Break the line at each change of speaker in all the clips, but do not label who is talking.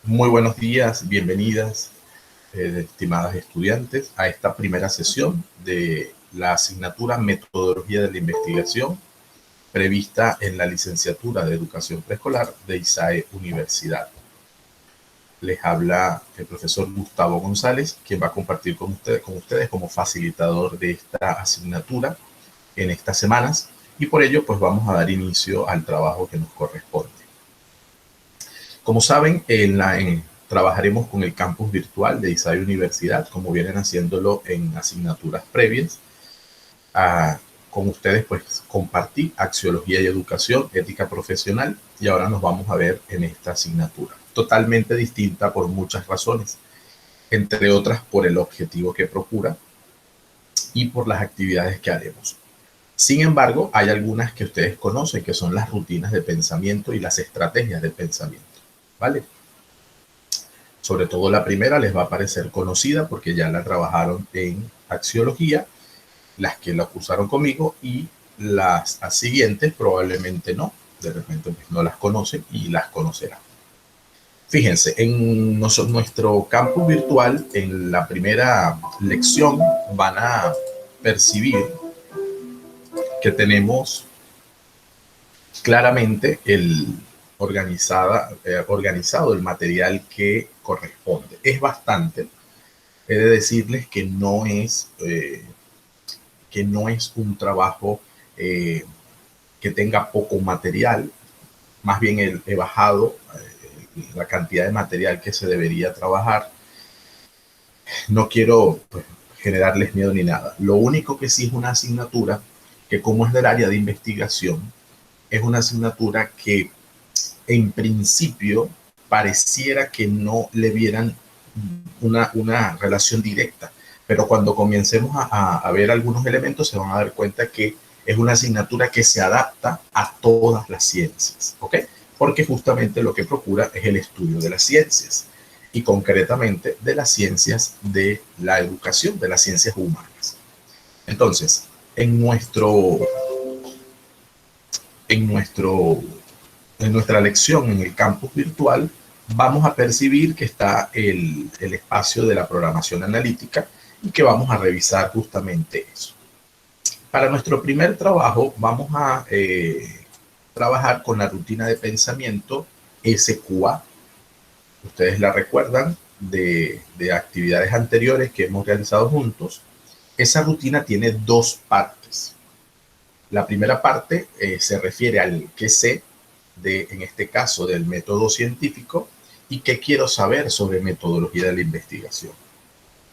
Muy buenos días, bienvenidas, estimadas estudiantes, a esta primera sesión de la asignatura Metodología de la Investigación prevista en la Licenciatura de Educación Preescolar de ISAE Universidad. Les habla el profesor Gustavo González, quien va a compartir con ustedes como facilitador de esta asignatura en estas semanas, y por ello pues vamos a dar inicio al trabajo que nos corresponde. Como saben, trabajaremos con el campus virtual de ISAE Universidad, como vienen haciéndolo en asignaturas previas. Con ustedes pues compartí axiología y educación, ética profesional, y ahora nos vamos a ver en esta asignatura. Totalmente distinta por muchas razones, entre otras por el objetivo que procura y por las actividades que haremos. Sin embargo, hay algunas que ustedes conocen, que son las rutinas de pensamiento y las estrategias de pensamiento, ¿vale? Sobre todo la primera les va a parecer conocida porque ya la trabajaron en axiología, las que la cursaron conmigo, y las siguientes probablemente no, de repente pues no las conocen y las conocerán. Fíjense, en nuestro campus virtual, en la primera lección van a percibir que tenemos claramente organizado el material que corresponde. Es bastante. He de decirles que no es un trabajo que tenga poco material. Más bien he bajado la cantidad de material que se debería trabajar. No quiero pues, generarles miedo ni nada. Lo único que sí es una asignatura que, como es del área de investigación, es una asignatura que en principio pareciera que no le vieran una relación directa, pero cuando comencemos a ver algunos elementos se van a dar cuenta que es una asignatura que se adapta a todas las ciencias, ¿ok? Porque justamente lo que procura es el estudio de las ciencias y concretamente de las ciencias de la educación, de las ciencias humanas. Entonces, en nuestra lección en el campus virtual vamos a percibir que está el espacio de la programación analítica y que vamos a revisar justamente eso. Para nuestro primer trabajo vamos a trabajar con la rutina de pensamiento SQA. Ustedes la recuerdan de actividades anteriores que hemos realizado juntos. Esa rutina tiene dos partes. La primera parte se refiere al qué sé, en este caso del método científico, y qué quiero saber sobre metodología de la investigación.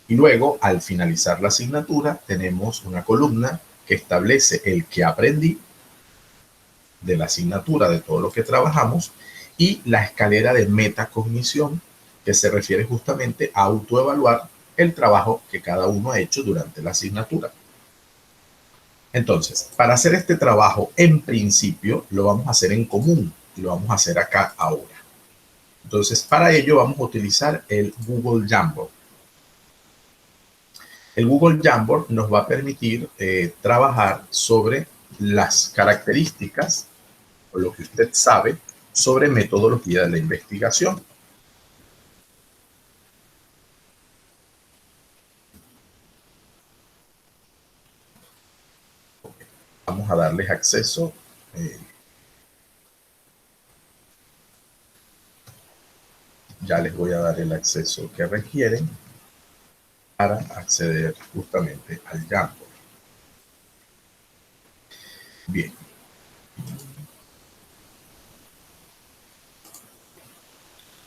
Y luego, al finalizar la asignatura, tenemos una columna que establece el que aprendí de la asignatura, de todo lo que trabajamos, y la escalera de metacognición, que se refiere justamente a autoevaluar el trabajo que cada uno ha hecho durante la asignatura. Entonces, para hacer este trabajo, en principio, lo vamos a hacer en común y lo vamos a hacer acá ahora. Entonces, para ello vamos a utilizar el Google Jamboard. El Google Jamboard nos va a permitir trabajar sobre las características o lo que usted sabe sobre metodología de la investigación. Vamos a darles acceso. Ya les voy a dar el acceso que requieren para acceder justamente al Jamboard. Bien.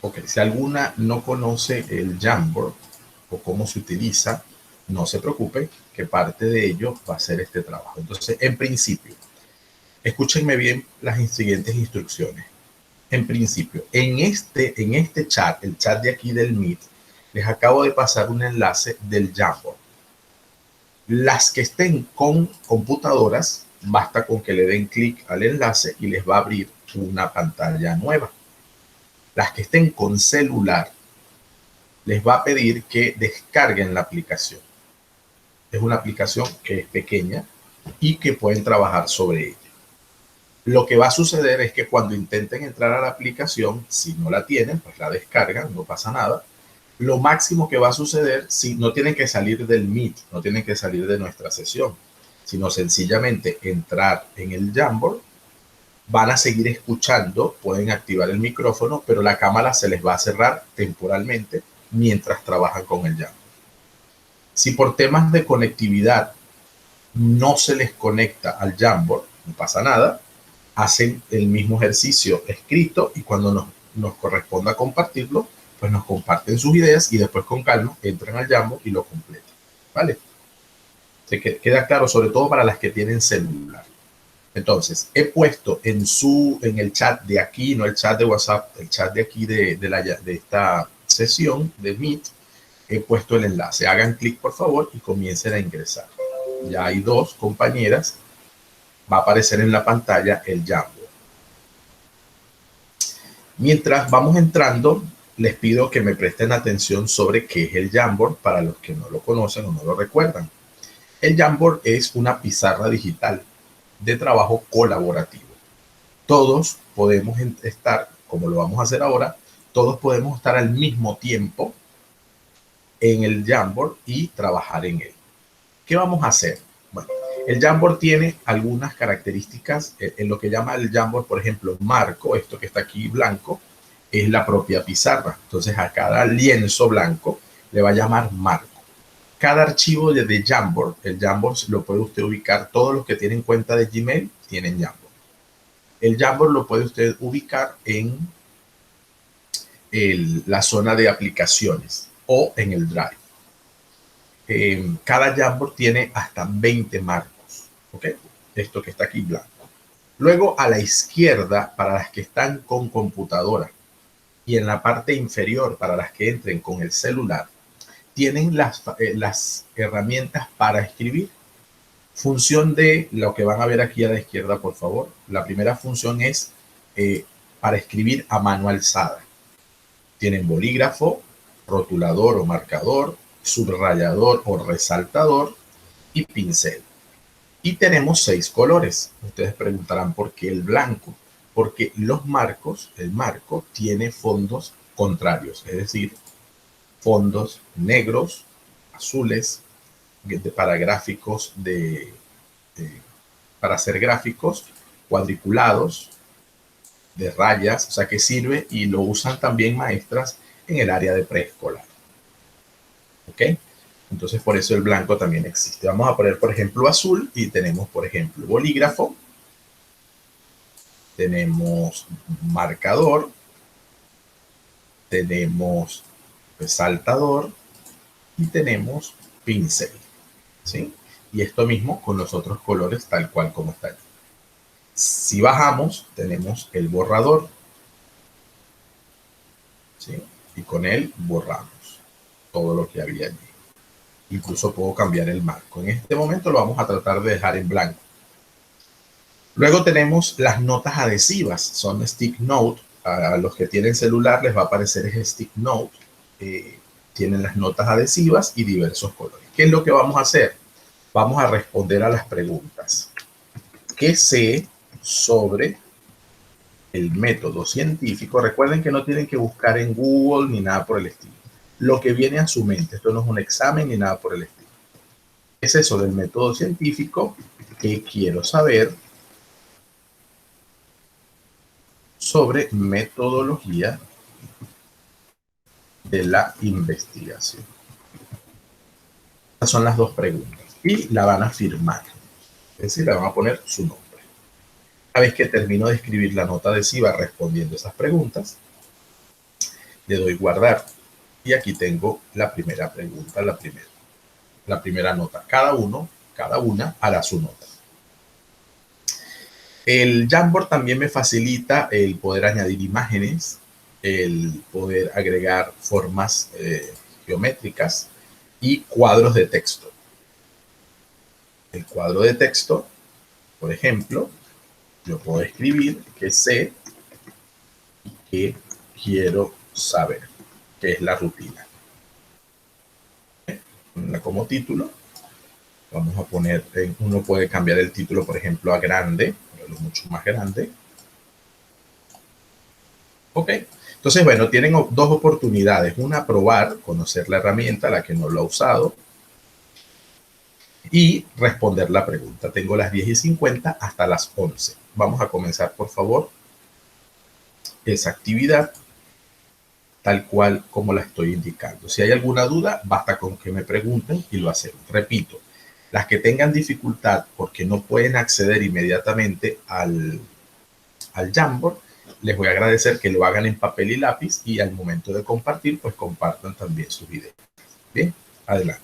Ok, si alguna no conoce el Jamboard o cómo se utiliza, no se preocupe, que parte de ello va a ser este trabajo. Entonces, en principio, escúchenme bien las siguientes instrucciones. En principio, en este chat, el chat de aquí del Meet, les acabo de pasar un enlace del Jamboard. Las que estén con computadoras, basta con que le den clic al enlace y les va a abrir una pantalla nueva. Las que estén con celular, les va a pedir que descarguen la aplicación. Es una aplicación que es pequeña, y que pueden trabajar sobre ella. Lo que va a suceder es que cuando intenten entrar a la aplicación, si no la tienen, pues la descargan, no pasa nada. Lo máximo que va a suceder, si no tienen que salir del Meet, no tienen que salir de nuestra sesión, sino sencillamente entrar en el Jamboard, van a seguir escuchando, pueden activar el micrófono, pero la cámara se les va a cerrar temporalmente mientras trabajan con el Jamboard. Si por temas de conectividad no se les conecta al Jamboard, no pasa nada, hacen el mismo ejercicio escrito y cuando nos corresponda compartirlo, pues nos comparten sus ideas y después con calma entran al Jamboard y lo completan. ¿Vale? Se queda claro, sobre todo para las que tienen celular. Entonces, he puesto en el chat de aquí, no el chat de WhatsApp, el chat de aquí de esta sesión de Meet, he puesto el enlace. Hagan clic, por favor, y comiencen a ingresar. Ya hay dos compañeras. Va a aparecer en la pantalla el Jamboard. Mientras vamos entrando, les pido que me presten atención sobre qué es el Jamboard para los que no lo conocen o no lo recuerdan. El Jamboard es una pizarra digital de trabajo colaborativo. Todos podemos estar, como lo vamos a hacer ahora, todos podemos estar al mismo tiempo en el Jamboard y trabajar en él. ¿Qué vamos a hacer? Bueno, el Jamboard tiene algunas características en lo que llama el Jamboard, por ejemplo, marco, esto que está aquí blanco, es la propia pizarra. Entonces a cada lienzo blanco le va a llamar marco. Cada archivo de Jamboard, el Jamboard lo puede usted ubicar, todos los que tienen cuenta de Gmail tienen Jamboard. El Jamboard lo puede usted ubicar en la zona de aplicaciones o en el Drive. Cada Jamboard tiene hasta 20 marcos, ¿ok? Esto que está aquí blanco. Luego a la izquierda, para las que están con computadora, y en la parte inferior, para las que entren con el celular, tienen las herramientas para escribir. Función de lo que van a ver aquí a la izquierda, por favor. La primera función es para escribir a mano alzada. Tienen bolígrafo, rotulador o marcador, subrayador o resaltador y pincel. Y tenemos 6 colores. Ustedes preguntarán por qué el blanco. Porque los marcos, el marco tiene fondos contrarios, es decir, fondos negros, azules, para gráficos para hacer gráficos cuadriculados de rayas, o sea que sirve y lo usan también maestras en el área de preescolar. ¿Ok? Entonces por eso el blanco también existe. Vamos a poner, por ejemplo, azul y tenemos, por ejemplo, bolígrafo, tenemos marcador, tenemos resaltador y tenemos pincel, ¿sí? Y esto mismo con los otros colores tal cual como está aquí. Si bajamos, tenemos el borrador, ¿sí? Y con él borramos todo lo que había allí. Incluso puedo cambiar el marco. En este momento lo vamos a tratar de dejar en blanco. Luego tenemos las notas adhesivas, son stick note. A los que tienen celular les va a aparecer stick note. Tienen las notas adhesivas y diversos colores. ¿Qué es lo que vamos a hacer? Vamos a responder a las preguntas. ¿Qué sé sobre el método científico? Recuerden que no tienen que buscar en Google ni nada por el estilo. Lo que viene a su mente. Esto no es un examen ni nada por el estilo. ¿Qué es eso del método científico? ¿Qué quiero saber sobre metodología de la investigación? Estas son las dos preguntas y la van a firmar, es decir, le van a poner su nombre. Una vez que termino de escribir la nota adhesiva respondiendo esas preguntas, le doy guardar y aquí tengo la primera pregunta, la primera nota. Cada una hará su nota. El Jamboard también me facilita el poder añadir imágenes, el poder agregar formas geométricas y cuadros de texto. El cuadro de texto, por ejemplo, yo puedo escribir que sé y que quiero saber, que es la rutina. Como título, Vamos a poner, uno puede cambiar el título, por ejemplo, a grande, mucho más grande. Ok. Entonces, bueno, tienen dos oportunidades. Una, probar, conocer la herramienta, la que no lo ha usado, y responder la pregunta. Tengo las 10:50 hasta las 11. Vamos a comenzar, por favor, esa actividad tal cual como la estoy indicando. Si hay alguna duda, basta con que me pregunten y lo hacemos. Repito, las que tengan dificultad porque no pueden acceder inmediatamente al Jamboard, les voy a agradecer que lo hagan en papel y lápiz y al momento de compartir, pues compartan también sus ideas. Bien, adelante.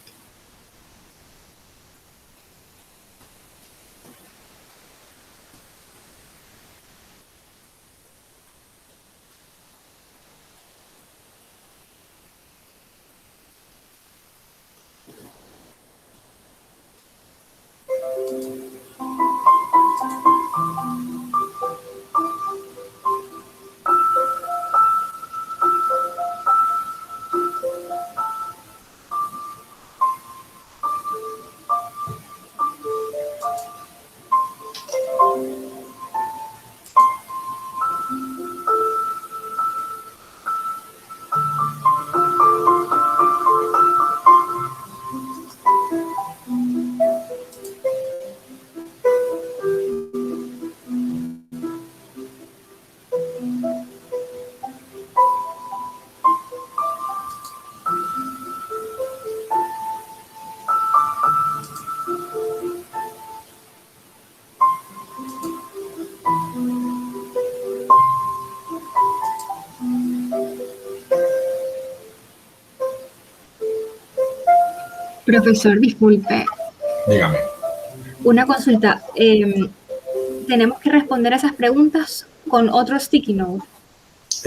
Profesor, disculpe,
Dígame.
una consulta. ¿Tenemos que responder a esas preguntas con otro sticky note?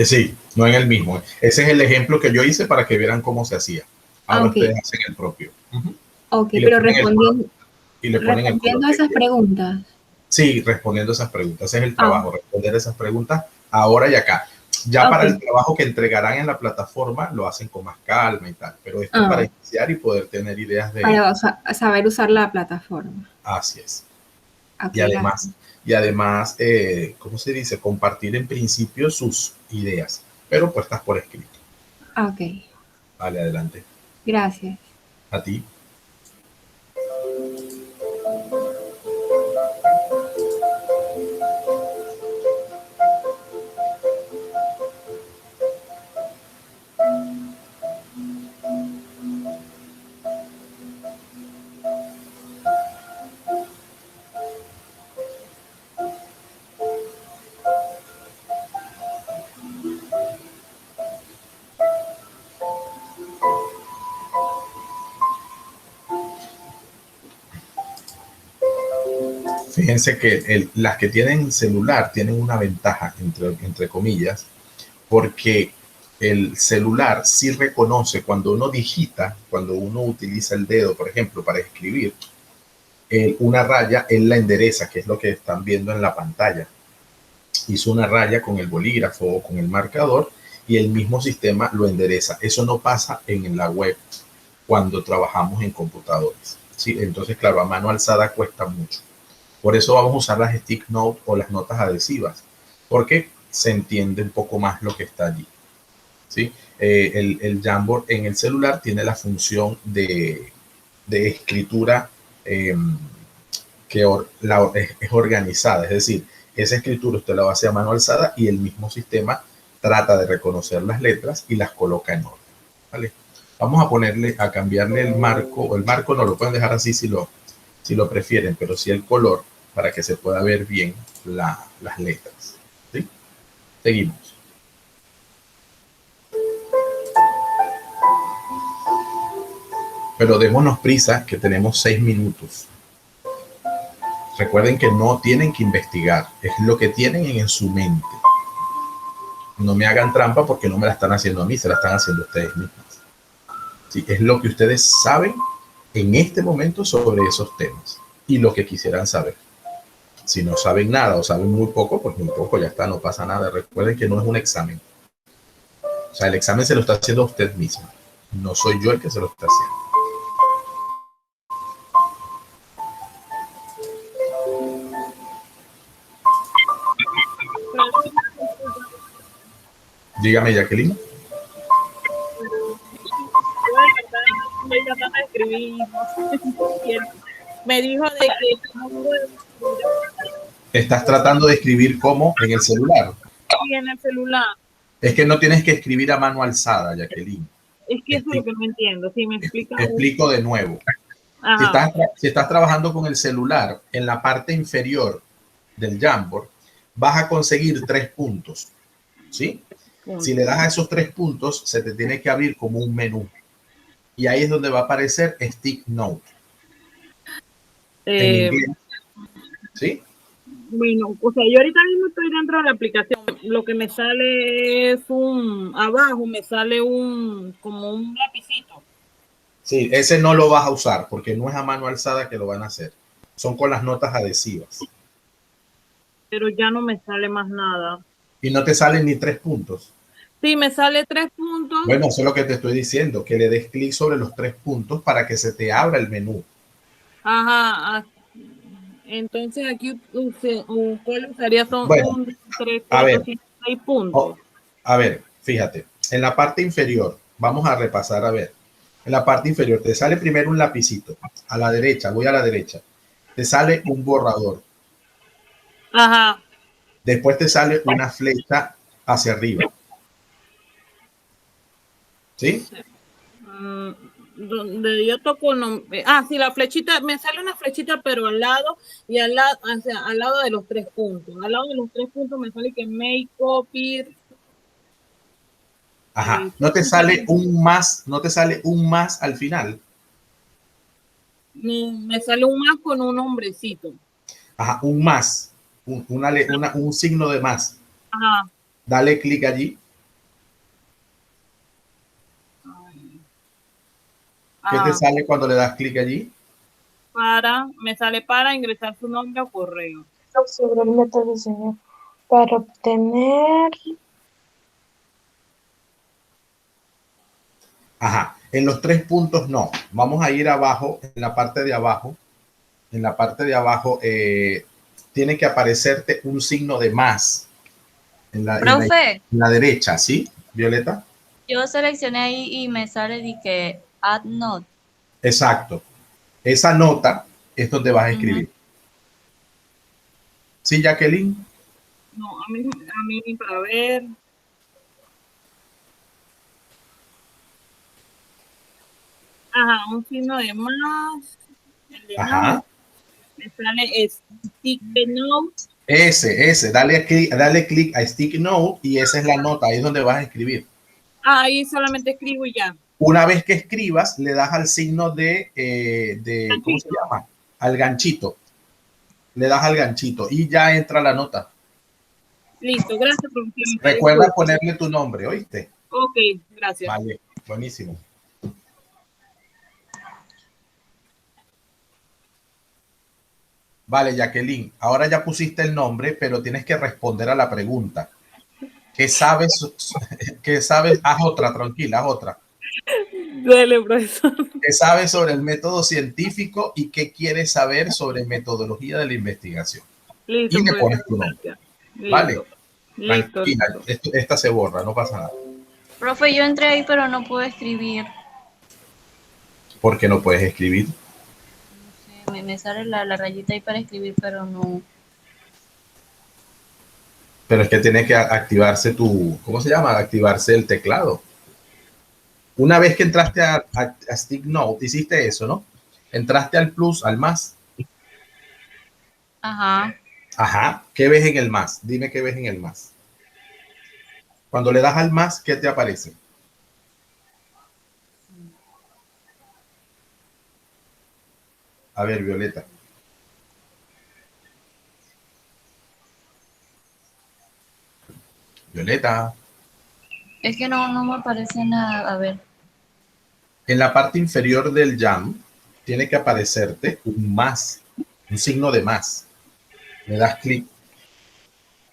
Sí, no en el mismo. Ese es el ejemplo que yo hice para que vieran cómo se hacía. Ahora
Ok,
ustedes hacen el propio.
ok,
Y le
pero
ponen el color,
respondiendo,
y le ponen el color
respondiendo a
que
esas
quieran.
preguntas.
Sí, respondiendo esas preguntas. Ese es el
Ah,
trabajo, responder esas preguntas ahora y acá. Ya para el
ok.
trabajo que entregarán en la plataforma lo hacen con más calma y tal, pero esto es para
Ah,
iniciar y poder tener ideas de
para saber usar la plataforma.
así es.
Ok,
Y
gracias.
además, ¿cómo se dice? Compartir en principio sus ideas, pero puestas por escrito.
Ok,
Vale, adelante.
gracias.
A ti. Fíjense que las que tienen celular tienen una ventaja, entre comillas, porque el celular sí reconoce cuando uno digita, cuando uno utiliza el dedo, por ejemplo, para escribir, una raya, él la endereza, que es lo que están viendo en la pantalla. Hizo una raya con el bolígrafo o con el marcador y el mismo sistema lo endereza. Eso no pasa en la web cuando trabajamos en computadores. ¿Sí? Entonces, claro, a mano alzada cuesta mucho. Por eso vamos a usar las stick notes o las notas adhesivas, porque se entiende un poco más lo que está allí. ¿Sí? El Jamboard en el celular tiene la función de escritura eh, es organizada, es decir, esa escritura usted la va a hacer a mano alzada y el mismo sistema trata de reconocer las letras y las coloca en orden. ¿Vale? Vamos a cambiarle el marco, o el marco no lo pueden dejar así si lo prefieren, pero sí el color para que se pueda ver bien las letras. ¿Sí? Seguimos. Pero démonos prisa que tenemos 6 minutos. Recuerden que no tienen que investigar, es lo que tienen en su mente. No me hagan trampa porque no me la están haciendo a mí, se la están haciendo ustedes mismas. ¿Sí? Es lo que ustedes saben en este momento sobre esos temas y lo que quisieran saber. Si no saben nada o saben muy poco, pues muy poco, ya está, no pasa nada. Recuerden que no es un examen. O sea, el examen se lo está haciendo a usted mismo. No soy yo el que se lo está haciendo. Dígame, Jacqueline.
Yo de verdad estoy tratando de escribir, no sé si entiendo. Me dijo de que no puedo escribir
Estás tratando de escribir cómo en el celular.
así en el celular.
Es que no tienes que escribir a mano alzada, Jacqueline.
Es que eso es lo que no entiendo. Si me explica.
Explico de nuevo. Si
Ajá.
estás trabajando con el celular, en la parte inferior del Jamboard, vas a conseguir 3 puntos. ¿Sí? Si le das a esos 3 puntos, se te tiene que abrir como un menú. Y ahí es donde va a aparecer Stick Note. En inglés. ¿Sí?
Bueno, o sea, yo ahorita mismo estoy dentro de la aplicación. Lo que me sale es abajo me sale como un lapicito.
Sí, ese no lo vas a usar porque no es a mano alzada que lo van a hacer. Son con las notas adhesivas.
Pero ya no me sale más nada.
Y no te salen ni 3 puntos.
Sí, me sale 3 puntos.
Bueno, eso es lo que te estoy diciendo, que le des clic sobre los 3 puntos para que se te abra el menú.
Ajá. Entonces aquí ¿cuál usaría? Son
bueno,
1, 3,
a
4,
ver,
5, 6 puntos.
A ver, fíjate, en la parte inferior, vamos a repasar, a ver, en la parte inferior te sale primero un lapicito, a la derecha, voy a la derecha, te sale un borrador.
Ajá.
Después te sale una flecha hacia arriba. ¿Sí?
Donde yo toco, sí, la flechita, me sale una flechita, pero al lado y al lado de los 3 puntos. Al lado de los 3 puntos me sale que make copy.
Ajá. ¿No te sale un más? ¿No te sale un más al final?
No, me sale un más con un hombrecito.
Ajá, un más. Un signo de más.
Ajá.
Dale clic allí. ¿Qué te sale cuando le das clic allí?
Me sale para ingresar su nombre o correo.
Sobre el método, señor. Para obtener.
Ajá. En los 3 puntos no. Vamos a ir abajo, en la parte de abajo. En la parte de abajo tiene que aparecerte un signo de más.
Profe,
en la derecha, ¿sí, Violeta?
yo seleccioné ahí y me sale de que add note.
Exacto. Esa nota es donde vas a escribir. ¿Sí, Jacqueline?
No, a mí para ver. Ajá, un signo de más. El de
Ajá.
Me sale Stick Note.
Ese. Dale clic a Stick Note y esa es la nota. Ahí es donde vas a escribir.
Ahí solamente escribo y ya.
Una vez que escribas, le das al signo de ¿cómo se llama? Al ganchito. Le das al ganchito y ya entra la nota.
Listo, gracias, profesor.
Recuerda ponerle tu nombre, ¿oíste?
Ok, gracias.
Vale, buenísimo. Vale, Jacqueline, ahora ya pusiste el nombre, pero tienes que responder a la pregunta. ¿Qué sabes? ¿Qué sabes? Haz otra, tranquila, haz otra.
Dale, profesor.
¿Qué sabes sobre el método científico y qué quieres saber sobre metodología de la investigación?
Listo,
y le
profesor,
pones tu nombre.
listo.
Vale.
Listo.
Tranquila, esta se borra, no pasa nada.
Profe, yo entré ahí, pero no puedo escribir.
¿Por qué no puedes escribir?
No sé, me sale la rayita ahí para escribir, pero no.
Pero es que tiene que activarse ¿cómo se llama? Activarse el teclado. Una vez que entraste a Stick Note, hiciste eso, ¿no? Entraste al plus, al más.
Ajá.
Ajá. ¿Qué ves en el más? Dime qué ves en el más. Cuando le das al más, ¿qué te aparece? A ver, Violeta. Violeta.
Es que no me aparece nada. A ver.
En la parte inferior del Jam tiene que aparecerte un más, un signo de más. Le das clic,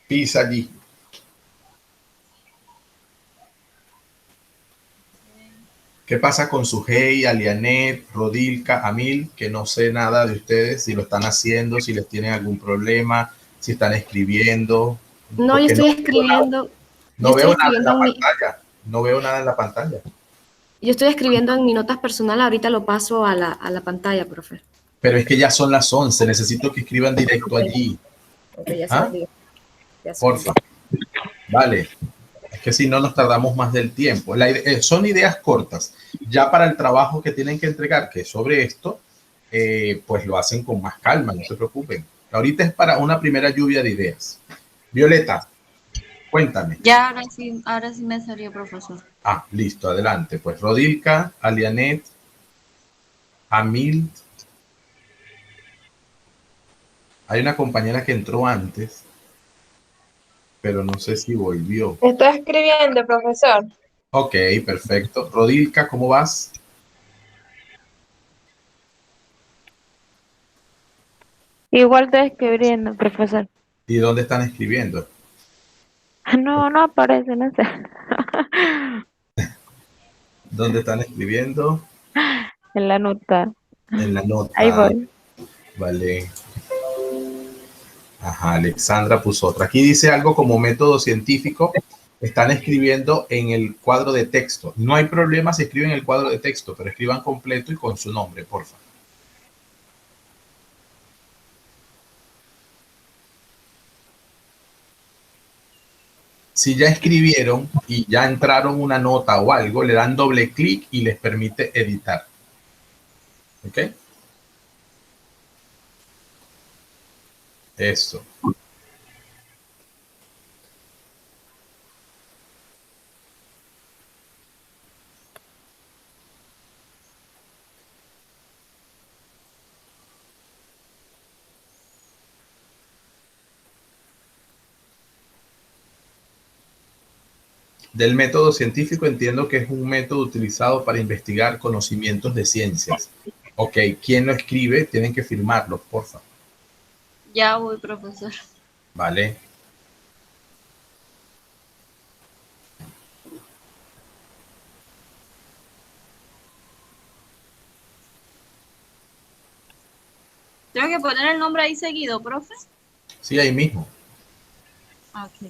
pisa allí. ¿Qué pasa con Sujei, Alianet, Rodilka, Amil? Que no sé nada de ustedes, si lo están haciendo, si les tienen algún problema, si están escribiendo.
No, yo estoy escribiendo.
No
Yo estoy
veo nada en
escribiendo
la
en mi,
pantalla. No veo nada en la pantalla.
yo estoy escribiendo en mis notas personales, ahorita lo paso a la pantalla, profe.
Pero es que ya son las 11. Necesito que escriban directo
Ok,
allí.
ok, ya se lo
¿Ah?
digo. Ya se lo
Porfa.
digo.
Vale. Es que si no nos tardamos más del tiempo. Son ideas cortas. Ya para el trabajo que tienen que entregar, que es sobre esto, pues lo hacen con más calma, no se preocupen. Ahorita es para una primera lluvia de ideas. Violeta, cuéntame.
Ya, ahora sí me salió, profesor.
Ah, listo, adelante. Pues Rodilka, Alianet, Amil. Hay una compañera que entró antes, pero no sé si volvió.
Está escribiendo, profesor.
Ok, perfecto. Rodilka, ¿cómo vas?
Igual estoy escribiendo, profesor.
¿Y dónde están escribiendo?
No, no aparece, no sé.
¿Dónde están escribiendo?
En la nota.
En la
Ahí
nota.
voy.
Vale. Ajá, Alexandra puso otra. Aquí dice algo como método científico. Están escribiendo en el cuadro de texto. No hay problema si escriben el cuadro de texto, pero escriban completo y con su nombre, porfa. Si ya escribieron y ya entraron una nota o algo, le dan doble clic y les permite editar. ¿Ok? Eso. Del método científico entiendo que es un método utilizado para investigar conocimientos de ciencias. Ok, ¿quién lo escribe? Tienen que firmarlo, porfa.
Ya voy, profesor.
Vale.
Tengo que poner el nombre ahí seguido, profe.
Sí, ahí mismo.
Ok.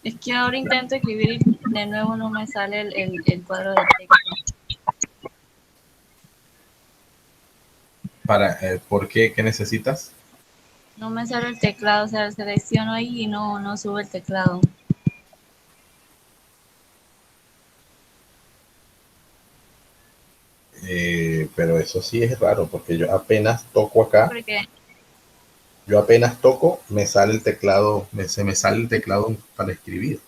Es que ahora intento escribir y de nuevo no me sale el cuadro de texto.
¿Por qué? ¿Qué necesitas?
No me sale el teclado, o sea, selecciono ahí y no sube el teclado.
Pero eso sí es raro, porque yo apenas toco acá,
Porque
yo apenas toco, me sale el teclado, se me sale el teclado para escribir.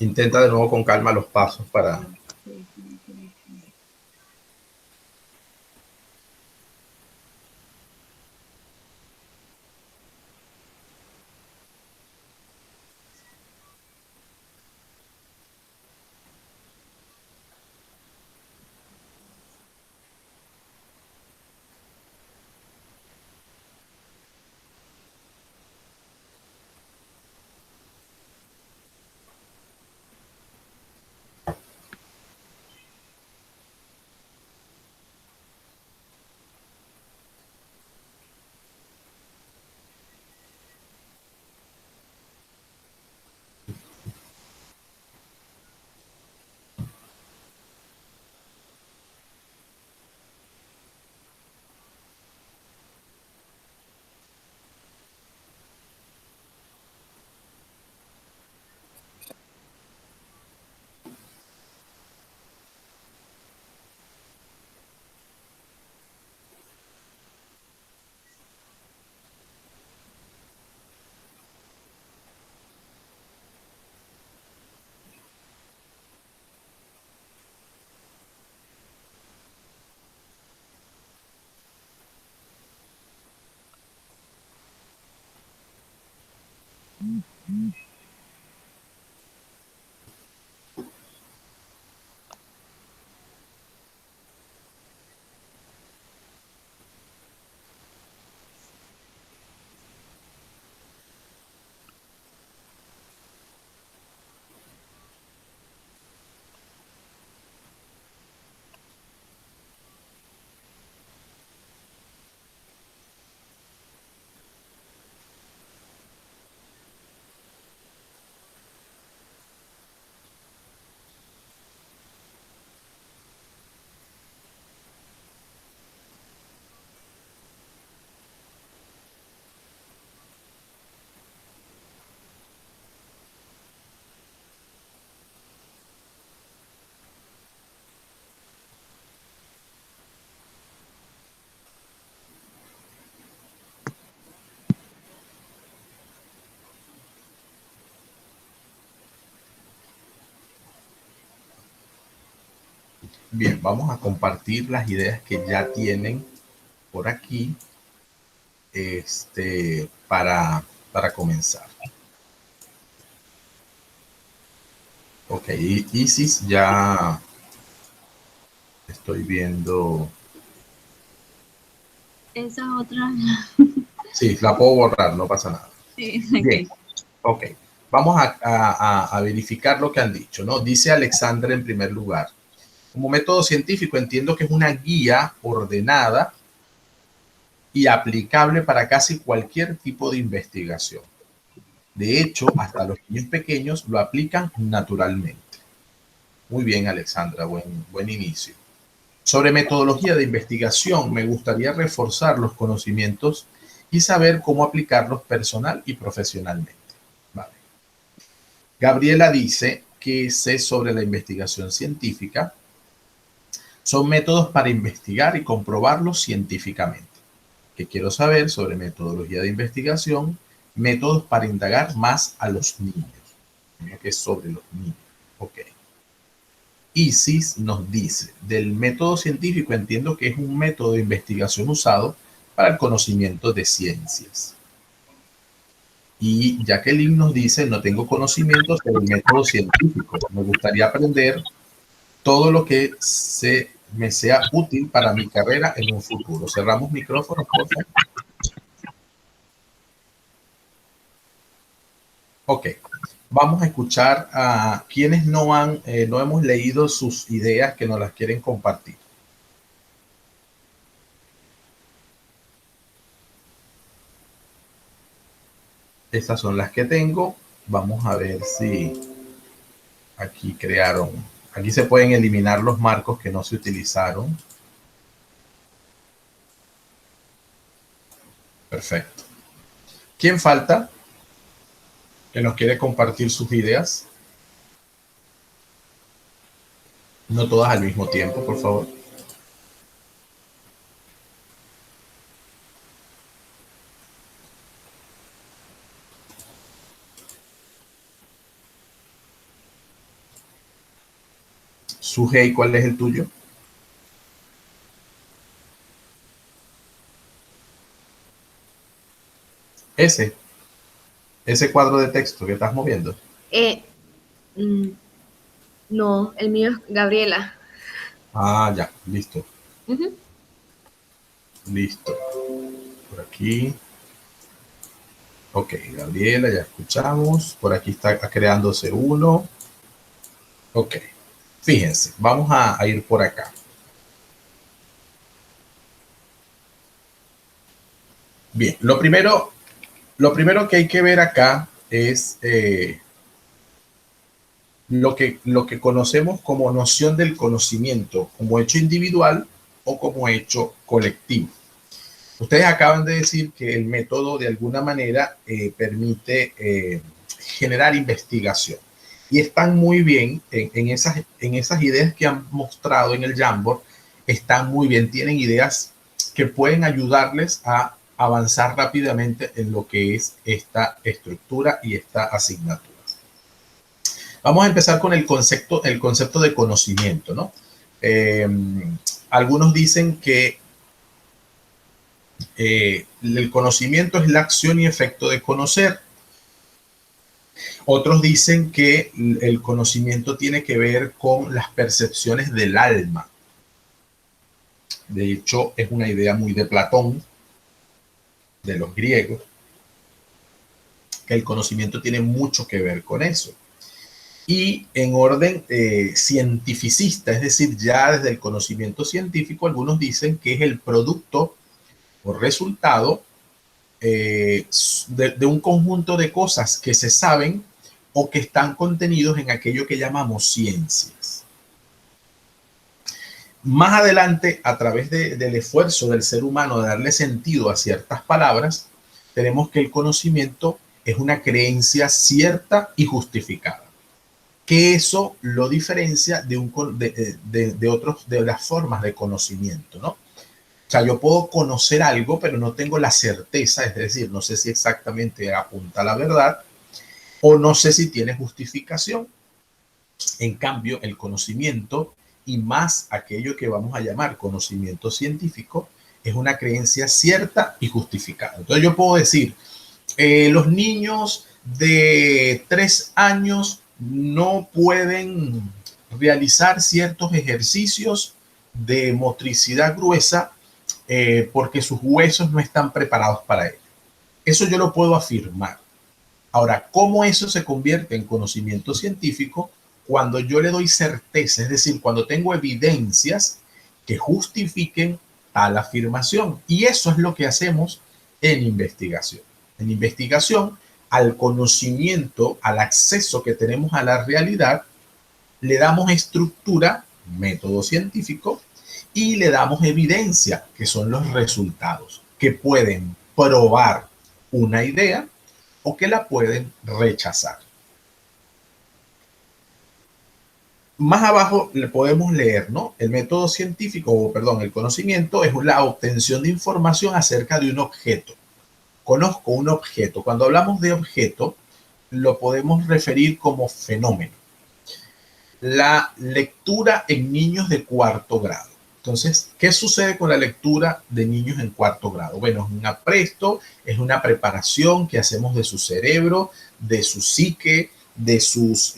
Intenta de nuevo con calma los pasos para... Bien, vamos a compartir las ideas que ya tienen por aquí para comenzar. Ok, Isis, ya estoy viendo.
Esa otra.
Sí, la puedo borrar, no pasa nada.
Sí,
Bien,
ok.
ok. Vamos a verificar lo que han dicho, ¿no? Dice Alexandra en primer lugar. Como método científico entiendo que es una guía ordenada y aplicable para casi cualquier tipo de investigación. De hecho, hasta los niños pequeños lo aplican naturalmente. Muy bien, Alexandra, buen inicio. Sobre metodología de investigación, me gustaría reforzar los conocimientos y saber cómo aplicarlos personal y profesionalmente. Vale. Gabriela dice que sé sobre la investigación científica. Son métodos para investigar y comprobarlos científicamente. Que quiero saber sobre metodología de investigación, métodos para indagar más a los niños. Que es sobre los niños. Ok. Isis nos dice, del método científico entiendo que es un método de investigación usado para el conocimiento de ciencias. Y Jacqueline nos dice, no tengo conocimiento sobre el método científico. Me gustaría aprender todo lo que me sea útil para mi carrera en un futuro. Cerramos micrófonos, por favor. Ok. Vamos a escuchar a quienes no hemos leído sus ideas que nos las quieren compartir. Estas son las que tengo. Vamos a ver si aquí crearon. Aquí se pueden eliminar los marcos que no se utilizaron. Perfecto. ¿Quién falta? Que nos quiere compartir sus ideas. No todas al mismo tiempo, por favor. Sujei, ¿cuál es el tuyo? Ese cuadro de texto que estás moviendo.
No, el mío es Gabriela.
Ah, ya, listo.
Uh-huh.
Listo. Por aquí. Ok, Gabriela, ya escuchamos. Por aquí está creándose uno. Ok. Fíjense, vamos a ir por acá. Bien, lo primero que hay que ver acá es lo que conocemos como noción del conocimiento, como hecho individual o como hecho colectivo. Ustedes acaban de decir que el método de alguna manera permite generar investigación. Y están muy bien en esas ideas que han mostrado en el Jamboard, están muy bien, tienen ideas que pueden ayudarles a avanzar rápidamente en lo que es esta estructura y esta asignatura. Vamos a empezar con el concepto de conocimiento, ¿no? Algunos dicen que el conocimiento es la acción y efecto de conocer. Otros dicen que el conocimiento tiene que ver con las percepciones del alma. De hecho, es una idea muy de Platón, de los griegos, que el conocimiento tiene mucho que ver con eso. Y en orden cientificista, es decir, ya desde el conocimiento científico, algunos dicen que es el producto o resultado de un conjunto de cosas que se saben o que están contenidos en aquello que llamamos ciencias. Más adelante, a través del esfuerzo del ser humano de darle sentido a ciertas palabras, tenemos que el conocimiento es una creencia cierta y justificada. Que eso lo diferencia de las formas de conocimiento, ¿no? O sea, yo puedo conocer algo, pero no tengo la certeza, es decir, no sé si exactamente apunta a la verdad o no sé si tiene justificación. En cambio, el conocimiento y más aquello que vamos a llamar conocimiento científico, es una creencia cierta y justificada. Entonces yo puedo decir, los niños de 3 años no pueden realizar ciertos ejercicios de motricidad gruesa porque sus huesos no están preparados para ello. Eso yo lo puedo afirmar. Ahora, ¿cómo eso se convierte en conocimiento científico? Cuando yo le doy certeza, es decir, cuando tengo evidencias que justifiquen tal afirmación. Y eso es lo que hacemos en investigación. En investigación, al conocimiento, al acceso que tenemos a la realidad, le damos estructura, método científico, y le damos evidencia, que son los resultados, que pueden probar una idea o que la pueden rechazar. Más abajo le podemos leer, ¿no? El método científico, o perdón, el conocimiento es la obtención de información acerca de un objeto. Conozco un objeto. Cuando hablamos de objeto, lo podemos referir como fenómeno. La lectura en niños de 4º grado. Entonces, ¿qué sucede con la lectura de niños en 4º grado? Bueno, es un apresto, es una preparación que hacemos de su cerebro, de su psique, de sus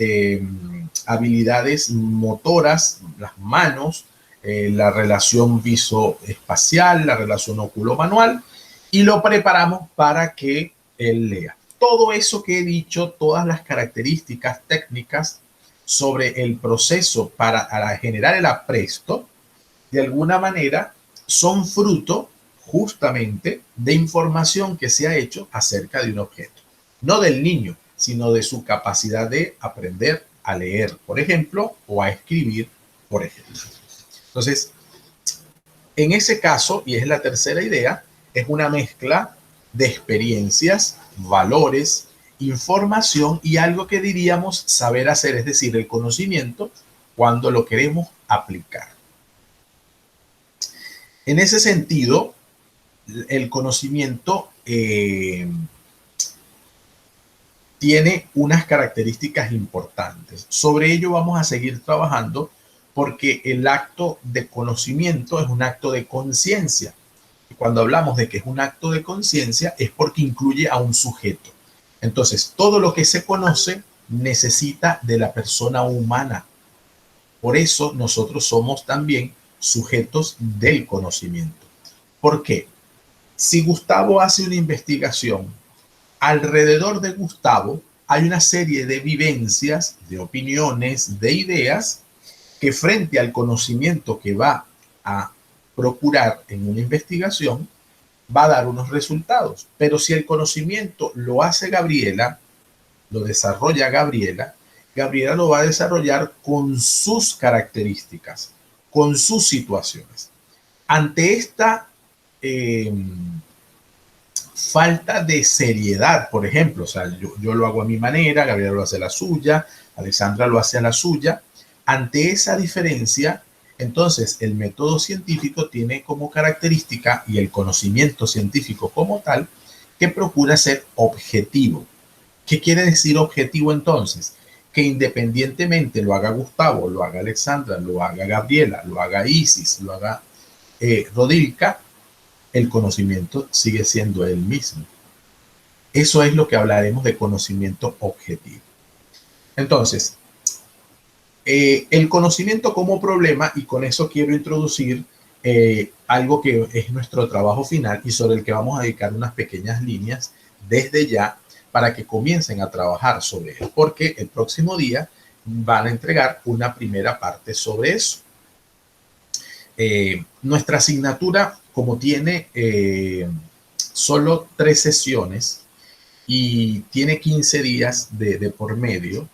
habilidades motoras, las manos, la relación visoespacial, la relación oculomanual, y lo preparamos para que él lea. Todo eso que he dicho, todas las características técnicas sobre el proceso para generar el apresto, de alguna manera son fruto justamente de información que se ha hecho acerca de un objeto. No del niño, sino de su capacidad de aprender a leer, por ejemplo, o a escribir, por ejemplo. Entonces, en ese caso, y es la tercera idea, es una mezcla de experiencias, valores, información y algo que diríamos saber hacer, es decir, el conocimiento cuando lo queremos aplicar. En ese sentido, el conocimiento tiene unas características importantes. Sobre ello vamos a seguir trabajando porque el acto de conocimiento es un acto de conciencia. Y cuando hablamos de que es un acto de conciencia es porque incluye a un sujeto. Entonces, todo lo que se conoce necesita de la persona humana. Por eso nosotros somos también sujetos del conocimiento. ¿Por qué? Si Gustavo hace una investigación, alrededor de Gustavo hay una serie de vivencias, de opiniones, de ideas que frente al conocimiento que va a procurar en una investigación va a dar unos resultados. Pero si el conocimiento lo hace Gabriela, lo desarrolla Gabriela, Gabriela lo va a desarrollar con sus características, con sus situaciones. Ante esta falta de seriedad, por ejemplo, o sea, yo lo hago a mi manera, Gabriela lo hace a la suya, Alexandra lo hace a la suya. Ante esa diferencia, entonces el método científico tiene como característica y el conocimiento científico como tal que procura ser objetivo. ¿Qué quiere decir objetivo entonces? Que independientemente lo haga Gustavo, lo haga Alexandra, lo haga Gabriela, lo haga Isis, lo haga Rodilka, el conocimiento sigue siendo el mismo. Eso es lo que hablaremos de conocimiento objetivo. Entonces, el conocimiento como problema, y con eso quiero introducir algo que es nuestro trabajo final y sobre el que vamos a dedicar unas pequeñas líneas desde ya para que comiencen a trabajar sobre él, porque el próximo día van a entregar una primera parte sobre eso. Nuestra asignatura, como tiene solo 3 sesiones y tiene 15 días de por medio,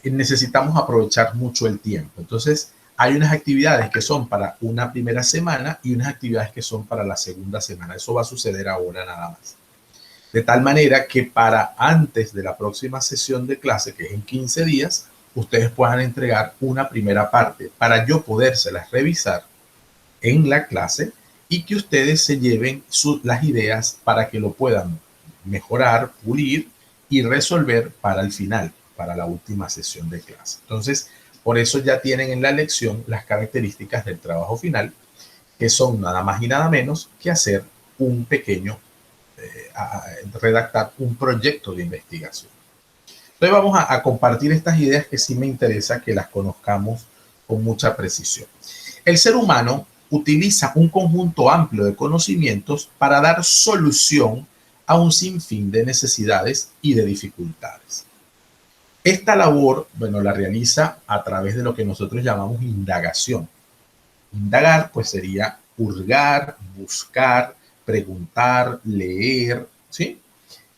necesitamos aprovechar mucho el tiempo. Entonces, hay unas actividades que son para una primera semana y unas actividades que son para la segunda semana. Eso va a suceder ahora nada más. De tal manera que para antes de la próxima sesión de clase, que es en 15 días, ustedes puedan entregar una primera parte para yo podérselas revisar en la clase y que ustedes se lleven las ideas para que lo puedan mejorar, pulir y resolver para el final, para la última sesión de clase. Entonces, Por eso ya tienen en la lección las características del trabajo final, que son nada más y nada menos que hacer un pequeño, redactar un proyecto de investigación. Entonces vamos a compartir estas ideas que sí me interesa que las conozcamos con mucha precisión. El ser humano utiliza un conjunto amplio de conocimientos para dar solución a un sinfín de necesidades y de dificultades. Esta labor, bueno, la realiza a través de lo que nosotros llamamos indagación. Indagar, pues sería hurgar, buscar, preguntar, leer, ¿sí?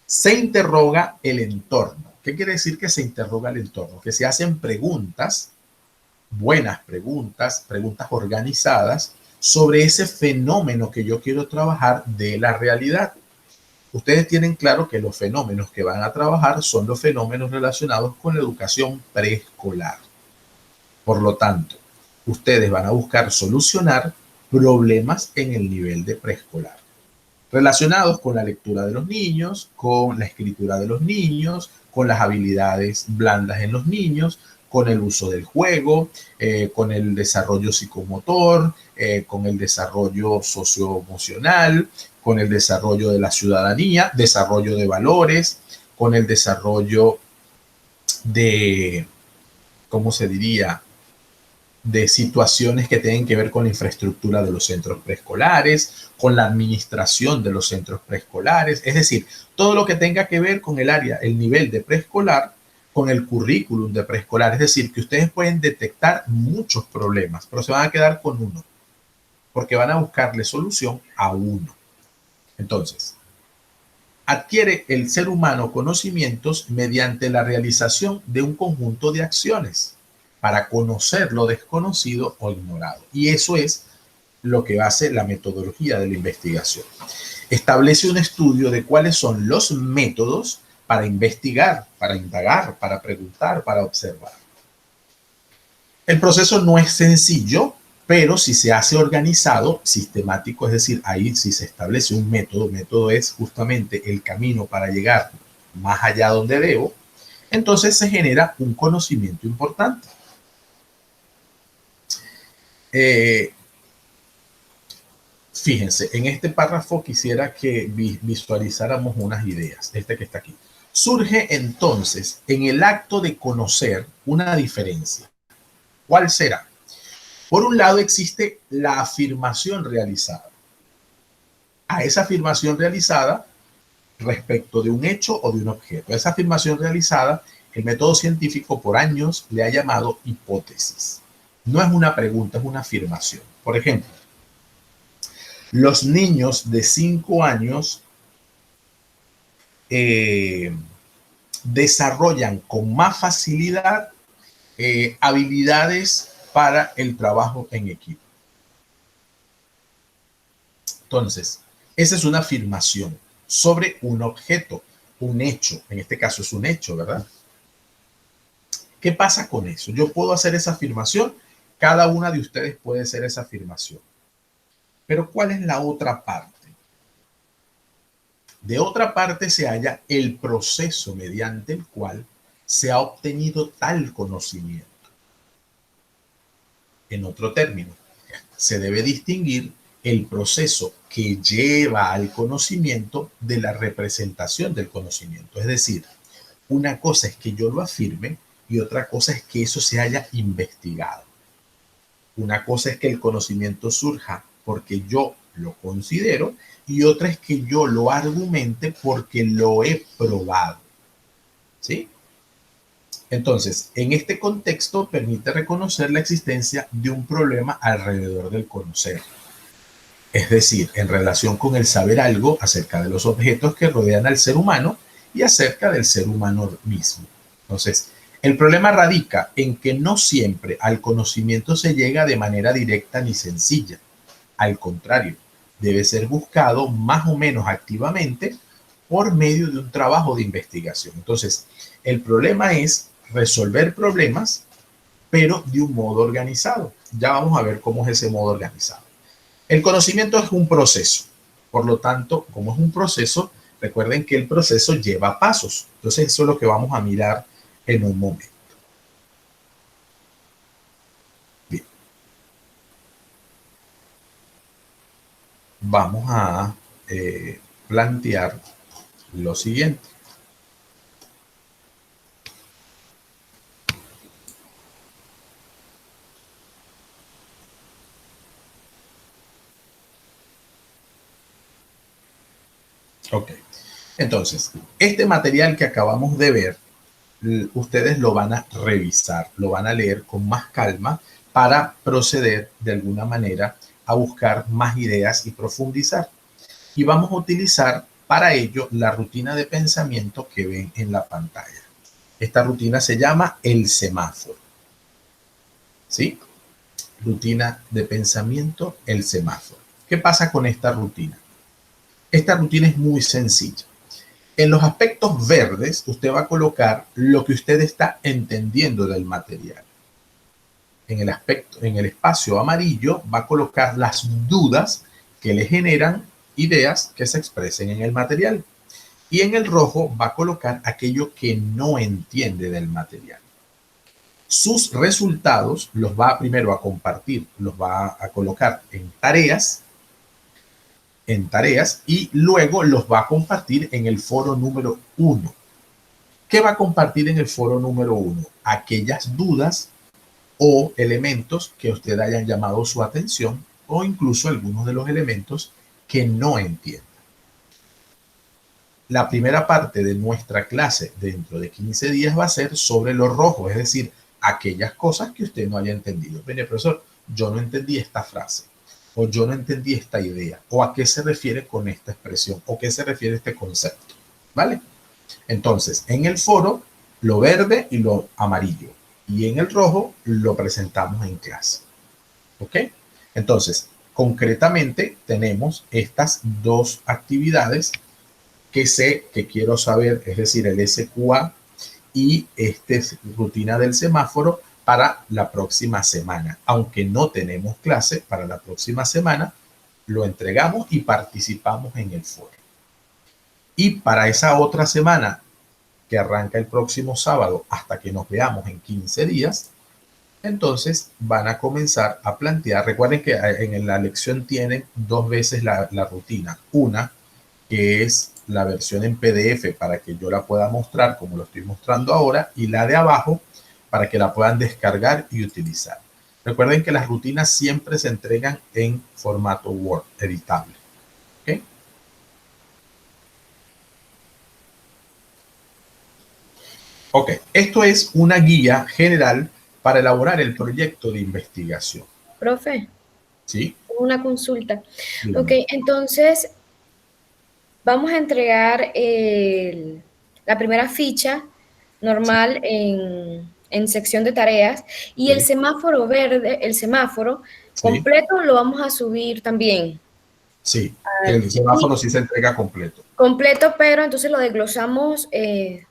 Se interroga el entorno. ¿Qué quiere decir que se interroga el entorno? Que se hacen preguntas, buenas preguntas, preguntas organizadas sobre ese fenómeno que yo quiero trabajar de la realidad. Ustedes tienen claro que los fenómenos que van a trabajar son los fenómenos relacionados con la educación preescolar. Por lo tanto, ustedes van a buscar solucionar problemas en el nivel de preescolar, relacionados con la lectura de los niños, con la escritura de los niños, con las habilidades blandas en los niños, con el uso del juego, con el desarrollo psicomotor, con el desarrollo socioemocional, con el desarrollo de la ciudadanía, desarrollo de valores, con el desarrollo de, ¿cómo se diría?, de situaciones que tienen que ver con la infraestructura de los centros preescolares, con la administración de los centros preescolares, es decir, todo lo que tenga que ver con el área, el nivel de preescolar, con el currículum de preescolar, es decir, que ustedes pueden detectar muchos problemas, pero se van a quedar con uno, porque van a buscarle solución a uno. Entonces, adquiere el ser humano conocimientos mediante la realización de un conjunto de acciones para conocer lo desconocido o ignorado. Y eso es lo que hace la metodología de la investigación. Establece un estudio de cuáles son los métodos para investigar, para indagar, para preguntar, para observar. El proceso no es sencillo, pero si se hace organizado, sistemático, es decir, ahí si se establece un método, método es justamente el camino para llegar más allá donde debo, entonces se genera un conocimiento importante. Fíjense, en este párrafo quisiera que visualizáramos unas ideas, este que está aquí. Surge entonces en el acto de conocer una diferencia. ¿Cuál será? Por un lado existe la afirmación realizada. A esa afirmación realizada respecto de un hecho o de un objeto. Esa afirmación realizada, el método científico por años le ha llamado hipótesis. No es una pregunta, es una afirmación. Por ejemplo, los niños de 5 años desarrollan con más facilidad habilidades para el trabajo en equipo. Entonces, esa es una afirmación sobre un objeto, un hecho. En este caso es un hecho, ¿verdad? ¿Qué pasa con eso? Yo puedo hacer esa afirmación, cada una de ustedes puede hacer esa afirmación. Pero ¿cuál es la otra parte? De otra parte se halla el proceso mediante el cual se ha obtenido tal conocimiento. En otro término, se debe distinguir el proceso que lleva al conocimiento de la representación del conocimiento. Es decir, una cosa es que yo lo afirme y otra cosa es que eso se haya investigado. Una cosa es que el conocimiento surja porque yo lo considero y otra es que yo lo argumente porque lo he probado. ¿Sí? Entonces, en este contexto permite reconocer la existencia de un problema alrededor del conocer. Es decir, en relación con el saber algo acerca de los objetos que rodean al ser humano y acerca del ser humano mismo. Entonces, el problema radica en que no siempre al conocimiento se llega de manera directa ni sencilla. Al contrario, debe ser buscado más o menos activamente por medio de un trabajo de investigación. Entonces, el problema es resolver problemas, pero de un modo organizado. Ya vamos a ver cómo es ese modo organizado. El conocimiento es un proceso. Por lo tanto, como es un proceso, recuerden que el proceso lleva pasos. Entonces, eso es lo que vamos a mirar en un momento. vamos a plantear lo siguiente. Ok, entonces, este material que acabamos de ver, ustedes lo van a revisar, lo van a leer con más calma para proceder de alguna manera a buscar más ideas y profundizar. Y vamos a utilizar para ello la rutina de pensamiento que ven en la pantalla. Esta rutina se llama el semáforo. ¿Sí? Rutina de pensamiento, el semáforo. ¿Qué pasa con esta rutina? Esta rutina es muy sencilla. En los aspectos verdes, usted va a colocar lo que usted está entendiendo del material. En el espacio amarillo, va a colocar las dudas que le generan ideas que se expresen en el material. Y en el rojo va a colocar aquello que no entiende del material. Sus resultados los va primero a compartir, los va a colocar en tareas y luego los va a compartir en el foro número 1. ¿Qué va a compartir en el foro número 1? Aquellas dudas o elementos que usted hayan llamado su atención o incluso algunos de los elementos que no entienda. La primera parte de nuestra clase dentro de 15 días va a ser sobre lo rojo, es decir, aquellas cosas que usted no haya entendido. Mire, profesor, yo no entendí esta frase, o yo no entendí esta idea, o a qué se refiere con esta expresión, o qué se refiere este concepto, ¿vale? Entonces, en el foro, lo verde y lo amarillo, y en el rojo lo presentamos en clase, ¿ok? Entonces, concretamente tenemos estas dos actividades que quiero saber, es decir, el SQA y rutina del semáforo para la próxima semana. Aunque no tenemos clase para la próxima semana, lo entregamos y participamos en el foro. Y para esa otra semana que arranca el próximo sábado hasta que nos veamos en 15 días, entonces van a comenzar a plantear. Recuerden que en la lección tienen dos veces la rutina. Una que es la versión en PDF para que yo la pueda mostrar como lo estoy mostrando ahora, y la de abajo para que la puedan descargar y utilizar. Recuerden que las rutinas siempre se entregan en formato Word editable. ¿Ok? Ok, esto es una guía general para elaborar el proyecto de investigación.
Profe,
¿Sí?
una consulta.
Dígame.
Ok, entonces vamos a entregar la primera ficha normal en sección de tareas y
Sí.
el semáforo verde, el semáforo
Sí.
completo lo vamos a subir también.
Sí, el semáforo sí se entrega completo.
Completo, pero entonces lo desglosamos de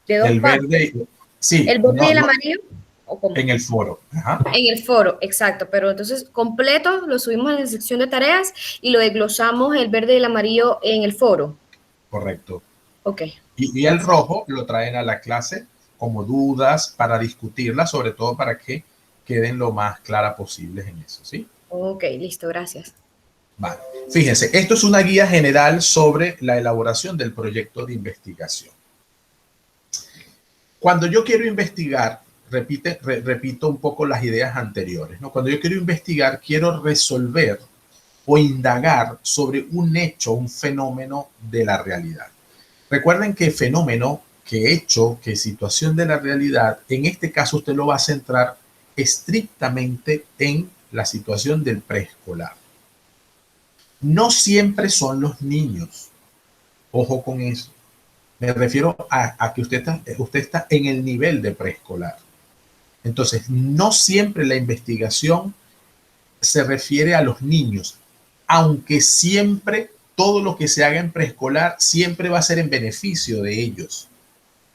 dos
El
partes.
verde, sí.
¿El verde y el
no,
amarillo? ¿O cómo?
en el foro. Ajá.
En el foro, exacto, pero entonces completo lo subimos en la sección de tareas y lo desglosamos el verde y el amarillo en el foro.
Correcto.
Ok.
Y el rojo lo traen a la clase como dudas para discutirlas, sobre todo para que queden lo más claras posibles en eso, ¿sí?
Ok, listo, gracias.
Vale. Fíjense, esto es una guía general sobre la elaboración del proyecto de investigación. Cuando yo quiero investigar, repito un poco las ideas anteriores, ¿no? Cuando yo quiero investigar, quiero resolver o indagar sobre un hecho, un fenómeno de la realidad. Recuerden que fenómeno, que hecho, que situación de la realidad, en este caso usted lo va a centrar estrictamente en la situación del preescolar. No siempre son los niños. Ojo con eso. Me refiero a que usted está en el nivel de preescolar. Entonces, no siempre la investigación se refiere a los niños, aunque siempre todo lo que se haga en preescolar siempre va a ser en beneficio de ellos.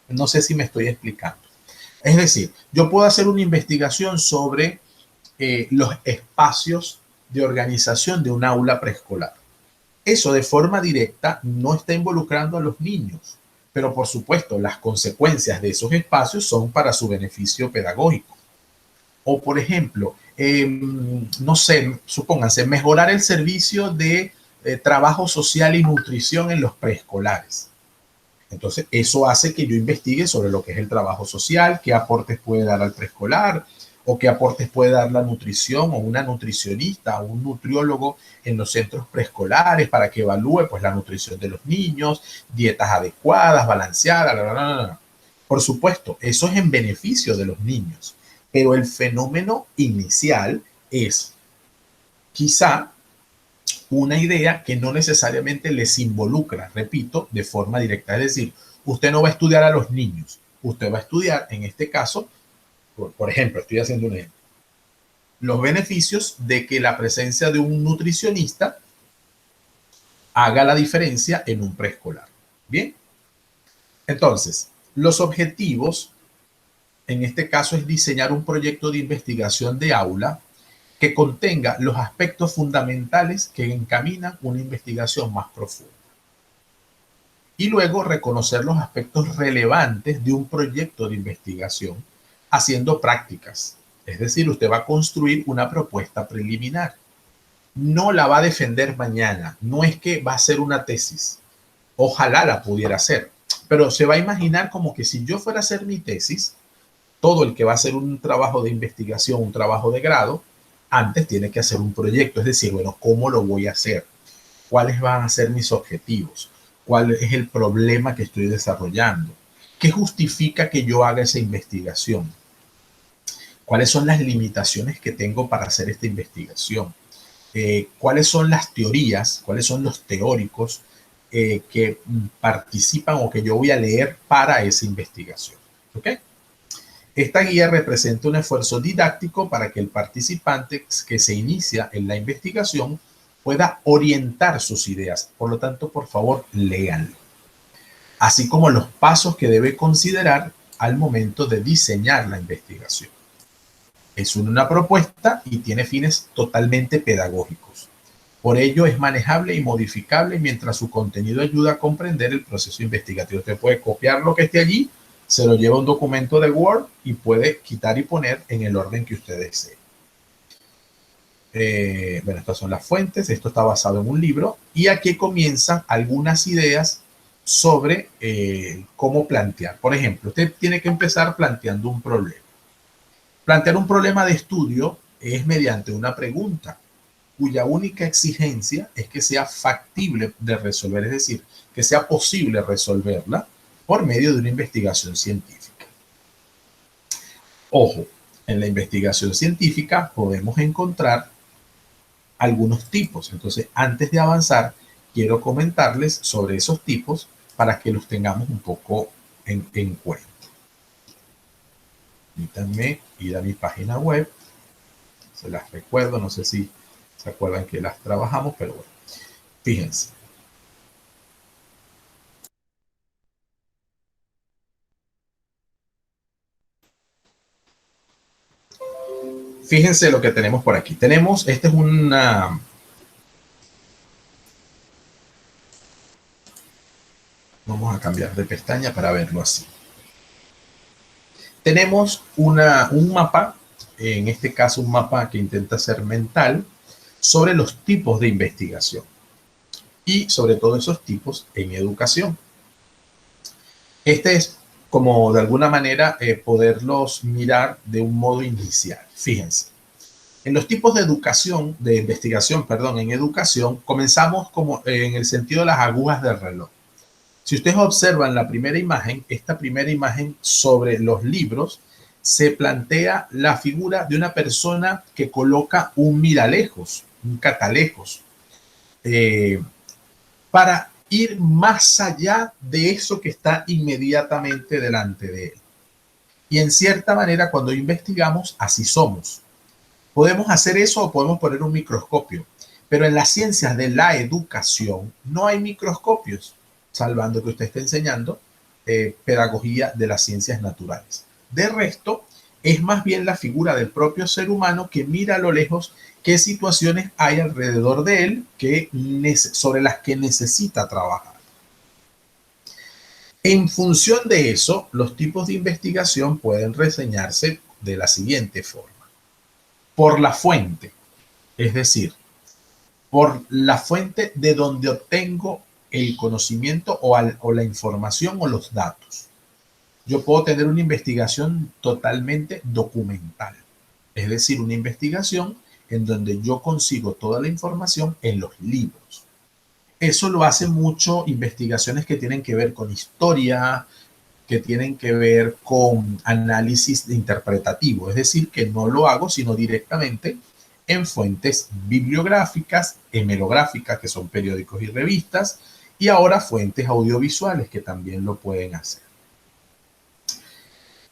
No sé si me estoy explicando. Es decir, yo puedo hacer una investigación sobre los espacios de organización de un aula preescolar. Eso de forma directa no está involucrando a los niños, pero por supuesto las consecuencias de esos espacios son para su beneficio pedagógico. O por ejemplo, no sé, supónganse, mejorar el servicio de trabajo social y nutrición en los preescolares. Entonces, eso hace que yo investigue sobre lo que es el trabajo social, qué aportes puede dar al preescolar, o qué aportes puede dar la nutrición o una nutricionista o un nutriólogo en los centros preescolares para que evalúe pues la nutrición de los niños, dietas adecuadas, balanceadas, bla, bla, bla, bla. Por supuesto, eso es en beneficio de los niños, pero el fenómeno inicial es quizá una idea que no necesariamente les involucra, repito, de forma directa. Es decir, usted no va a estudiar a los niños, usted va a estudiar, en este caso, por ejemplo, estoy haciendo un ejemplo, los beneficios de que la presencia de un nutricionista haga la diferencia en un preescolar. Bien, entonces, los objetivos, en este caso, es diseñar un proyecto de investigación de aula que contenga los aspectos fundamentales que encaminan una investigación más profunda. Y luego reconocer los aspectos relevantes de un proyecto de investigación haciendo prácticas. Es decir, usted va a construir una propuesta preliminar. No la va a defender mañana. No es que va a ser una tesis. Ojalá la pudiera hacer. Pero se va a imaginar como que si yo fuera a hacer mi tesis, todo el que va a hacer un trabajo de investigación, un trabajo de grado, antes tiene que hacer un proyecto. Es decir, bueno, ¿cómo lo voy a hacer? ¿Cuáles van a ser mis objetivos? ¿Cuál es el problema que estoy desarrollando? ¿Qué justifica que yo haga esa investigación? ¿Cuáles son las limitaciones que tengo para hacer esta investigación? ¿Cuáles son las teorías? ¿Cuáles son los teóricos que participan o que yo voy a leer para esa investigación? ¿Ok? Esta guía representa un esfuerzo didáctico para que el participante que se inicia en la investigación pueda orientar sus ideas. Por lo tanto, por favor, léanlo. Así como los pasos que debe considerar al momento de diseñar la investigación. Es una propuesta y tiene fines totalmente pedagógicos. Por ello es manejable y modificable mientras su contenido ayuda a comprender el proceso investigativo. Usted puede copiar lo que esté allí, se lo lleva a un documento de Word y puede quitar y poner en el orden que usted desee. Bueno, estas son las fuentes. Esto está basado en un libro y aquí comienzan algunas ideas sobre cómo plantear. Por ejemplo, usted tiene que empezar planteando un problema. Plantear un problema de estudio es mediante una pregunta cuya única exigencia es que sea factible de resolver, es decir, que sea posible resolverla por medio de una investigación científica. Ojo, en la investigación científica podemos encontrar algunos tipos. Entonces, antes de avanzar, quiero comentarles sobre esos tipos para que los tengamos un poco en cuenta. Permítanme ir a mi página web. Se las recuerdo, no sé si se acuerdan que las trabajamos, pero bueno, fíjense. Fíjense lo que tenemos por aquí. Tenemos, esta es una... Vamos a cambiar de pestaña para verlo así. Tenemos un mapa, en este caso un mapa que intenta ser mental, sobre los tipos de investigación y sobre todo esos tipos en educación. Este es como de alguna manera poderlos mirar de un modo inicial. Fíjense, en los tipos de educación, de investigación, perdón, en educación, comenzamos como en el sentido de las agujas del reloj. Si ustedes observan la primera imagen, esta primera imagen sobre los libros, se plantea la figura de una persona que coloca un miralejos, un catalejos, para ir más allá de eso que está inmediatamente delante de él. Y en cierta manera, cuando investigamos, así somos. Podemos hacer eso o podemos poner un microscopio, pero en las ciencias de la educación no hay microscopios, salvando que usted esté enseñando pedagogía de las ciencias naturales. De resto, es más bien la figura del propio ser humano que mira a lo lejos qué situaciones hay alrededor de él sobre las que necesita trabajar. En función de eso, los tipos de investigación pueden reseñarse de la siguiente forma. Por la fuente, es decir, por la fuente de donde obtengo el conocimiento o la información o los datos. Yo puedo tener una investigación totalmente documental, es decir, una investigación en donde yo consigo toda la información en los libros. Eso lo hace mucho investigaciones que tienen que ver con historia, que tienen que ver con análisis interpretativo, es decir, que no lo hago sino directamente en fuentes bibliográficas, hemerográficas, que son periódicos y revistas, y ahora fuentes audiovisuales que también lo pueden hacer.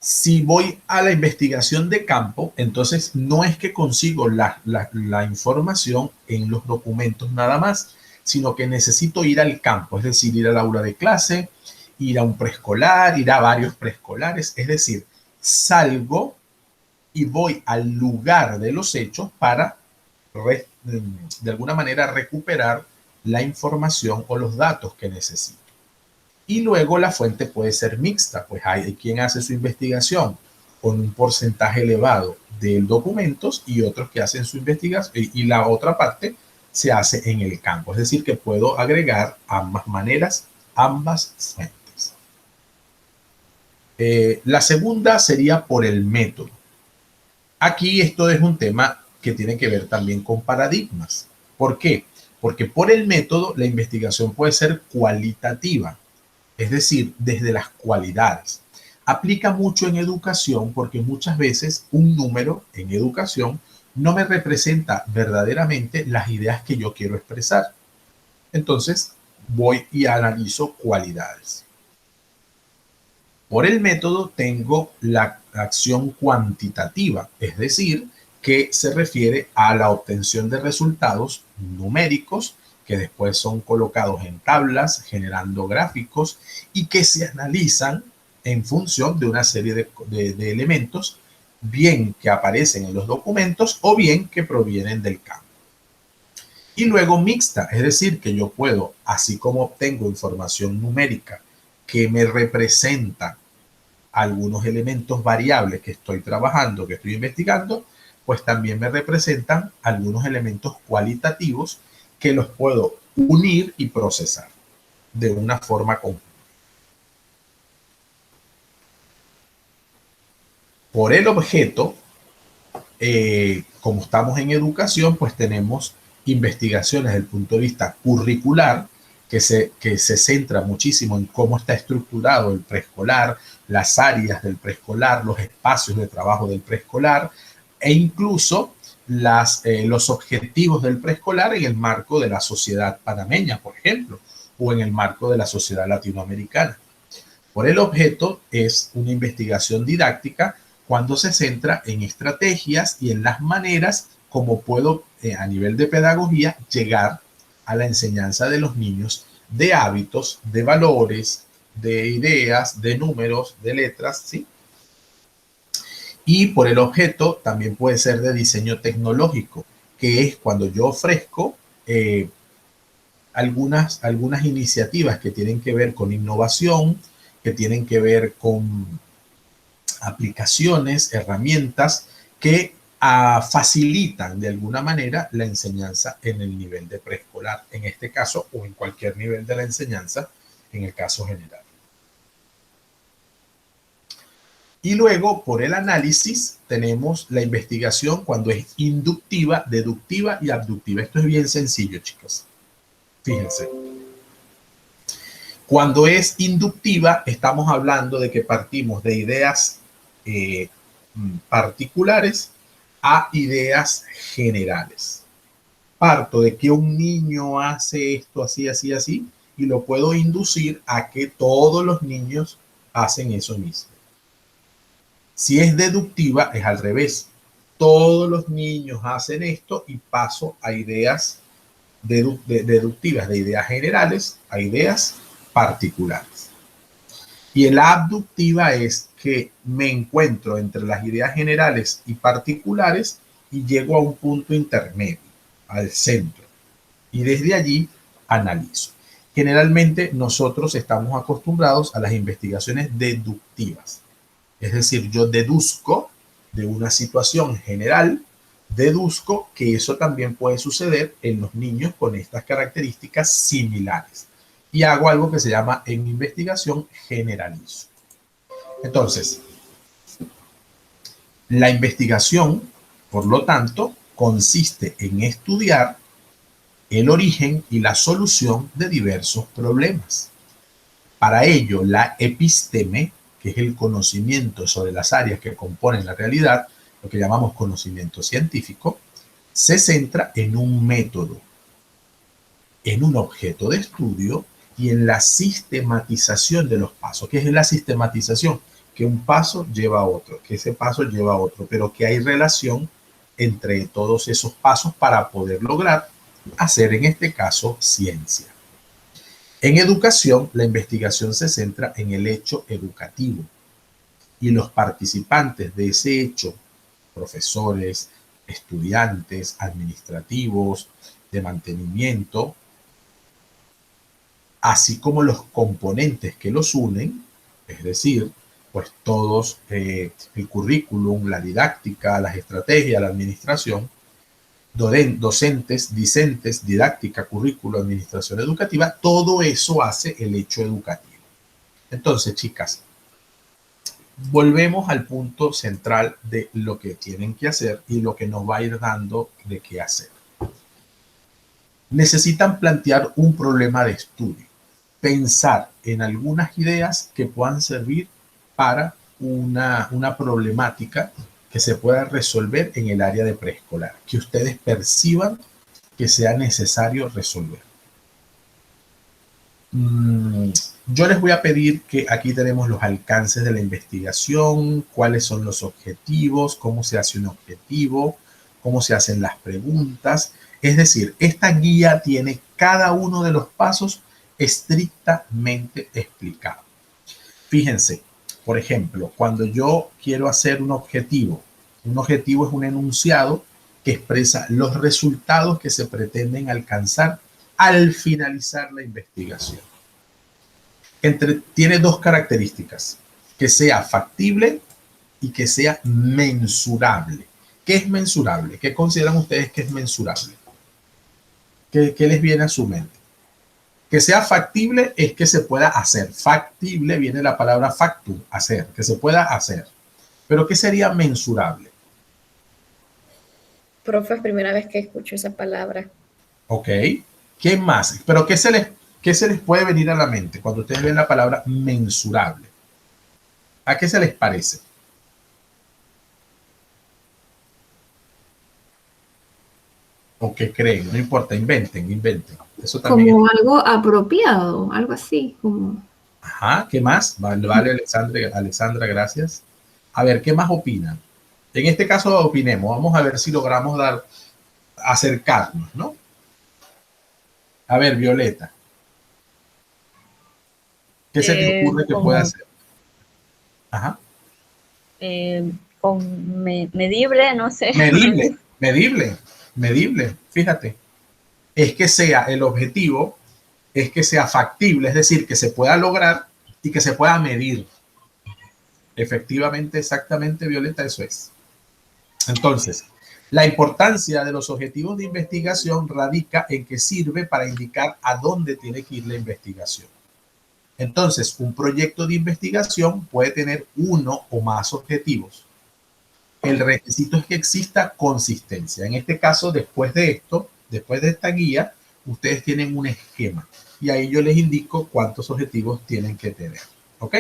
Si voy a la investigación de campo, entonces no es que consigo la información en los documentos nada más, sino que necesito ir al campo, es decir, ir al aula de clase, ir a un preescolar, ir a varios preescolares, es decir, salgo y voy al lugar de los hechos para, de alguna manera, recuperar la información o los datos que necesito. Y luego la fuente puede ser mixta, pues hay quien hace su investigación con un porcentaje elevado de documentos y otros que hacen su investigación y la otra parte se hace en el campo. Es decir, que puedo agregar ambas maneras, ambas fuentes. La segunda sería por el método. Aquí esto es un tema que tiene que ver también con paradigmas. ¿Por qué? Porque por el método la investigación puede ser cualitativa, es decir, desde las cualidades. Aplica mucho en educación porque muchas veces un número en educación no me representa verdaderamente las ideas que yo quiero expresar. Entonces, voy y analizo cualidades. Por el método tengo la acción cuantitativa, es decir, que se refiere a la obtención de resultados numéricos que después son colocados en tablas, generando gráficos y que se analizan en función de una serie de elementos, bien que aparecen en los documentos o bien que provienen del campo. Y luego mixta, es decir, que yo puedo, así como obtengo información numérica que me representa algunos elementos variables que estoy trabajando, que estoy investigando, pues también me representan algunos elementos cualitativos que los puedo unir y procesar de una forma conjunta. Por el objeto, como estamos en educación, pues tenemos investigaciones desde el punto de vista curricular, que se centra muchísimo en cómo está estructurado el preescolar, las áreas del preescolar, los espacios de trabajo del preescolar e incluso los objetivos del preescolar en el marco de la sociedad panameña, por ejemplo, o en el marco de la sociedad latinoamericana. Por el objeto es una investigación didáctica cuando se centra en estrategias y en las maneras como puedo, a nivel de pedagogía, llegar a la enseñanza de los niños de hábitos, de valores, de ideas, de números, de letras, ¿sí? Y por el objeto también puede ser de diseño tecnológico, que es cuando yo ofrezco algunas iniciativas que tienen que ver con innovación, que tienen que ver con aplicaciones, herramientas que facilitan de alguna manera la enseñanza en el nivel de preescolar, en este caso, o en cualquier nivel de la enseñanza, en el caso general. Y luego, por el análisis, tenemos la investigación cuando es inductiva, deductiva y abductiva. Esto es bien sencillo, chicos. Fíjense. Cuando es inductiva, estamos hablando de que partimos de ideas particulares a ideas generales. Parto de que un niño hace esto así, así, así, y lo puedo inducir a que todos los niños hacen eso mismo. Si es deductiva, es al revés. Todos los niños hacen esto y paso a ideas deductivas, de ideas generales a ideas particulares. Y la abductiva es que me encuentro entre las ideas generales y particulares y llego a un punto intermedio, al centro. Y desde allí analizo. Generalmente nosotros estamos acostumbrados a las investigaciones deductivas. Es decir, yo deduzco de una situación general Deduzco que eso también puede suceder en los niños con estas características similares. Y hago algo que se llama en investigación generalizo. Entonces, la investigación, por lo tanto, consiste en estudiar el origen y la solución de diversos problemas. Para ello, la episteme, que es el conocimiento sobre las áreas que componen la realidad, lo que llamamos conocimiento científico, se centra en un método, en un objeto de estudio y en la sistematización de los pasos. ¿Qué es la sistematización? Que un paso lleva a otro, que ese paso lleva a otro, pero que hay relación entre todos esos pasos para poder lograr hacer, en este caso, ciencia. En educación, la investigación se centra en el hecho educativo y los participantes de ese hecho, profesores, estudiantes, administrativos, de mantenimiento, así como los componentes que los unen, es decir, pues todos, el currículum, la didáctica, las estrategias, la administración, docentes, discentes, didáctica, currículo, administración educativa, todo eso hace el hecho educativo. Entonces, chicas, volvemos al punto central de lo que tienen que hacer y lo que nos va a ir dando de qué hacer. Necesitan plantear un problema de estudio, pensar en algunas ideas que puedan servir para una problemática que se pueda resolver en el área de preescolar, que ustedes perciban que sea necesario resolver. Yo les voy a pedir que aquí tenemos los alcances de la investigación, cuáles son los objetivos, cómo se hace un objetivo, cómo se hacen las preguntas. Es decir, esta guía tiene cada uno de los pasos estrictamente explicado. Fíjense, por ejemplo, cuando yo quiero hacer un objetivo es un enunciado que expresa los resultados que se pretenden alcanzar al finalizar la investigación. Tiene dos características: que sea factible y que sea mensurable. ¿Qué es mensurable? ¿Qué consideran ustedes que es mensurable? ¿Qué les viene a su mente? Que sea factible es que se pueda hacer. Factible viene la palabra factum, hacer, que se pueda hacer. Pero ¿qué sería mensurable?
Profe, es primera vez que escucho esa palabra.
Ok. ¿Qué más? Pero ¿qué se les puede venir a la mente cuando ustedes ven la palabra mensurable? ¿A qué se les parece? ¿O qué creen? No importa, inventen. Eso también
Como
es.
algo apropiado, algo así, como...
Ajá, ¿qué más? Vale, Alexandra, gracias. A ver, ¿qué más opinan? En este caso opinemos, vamos a ver si logramos acercarnos, ¿no? A ver, Violeta. ¿Qué se te ocurre que pueda hacer? Ajá.
Medible, no sé.
Medible, fíjate. Es que sea el objetivo, es que sea factible, es decir, que se pueda lograr y que se pueda medir. Efectivamente, exactamente, Violeta, eso es. Entonces, la importancia de los objetivos de investigación radica en que sirve para indicar a dónde tiene que ir la investigación. Entonces, un proyecto de investigación puede tener uno o más objetivos. El requisito es que exista consistencia. En este caso, después de esta guía, ustedes tienen un esquema y ahí yo les indico cuántos objetivos tienen que tener. ¿Ok?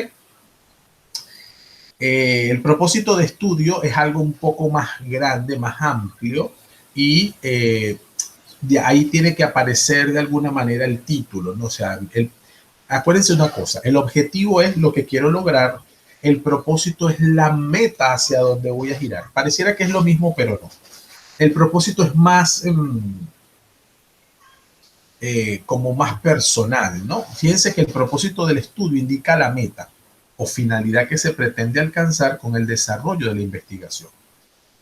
El propósito de estudio es algo un poco más grande, más amplio y de ahí tiene que aparecer de alguna manera el título, ¿no? O sea, acuérdense una cosa, el objetivo es lo que quiero lograr, el propósito es la meta hacia donde voy a girar. Pareciera que es lo mismo, pero no. El propósito es más como más personal, ¿no? Fíjense que el propósito del estudio indica la meta o finalidad que se pretende alcanzar con el desarrollo de la investigación.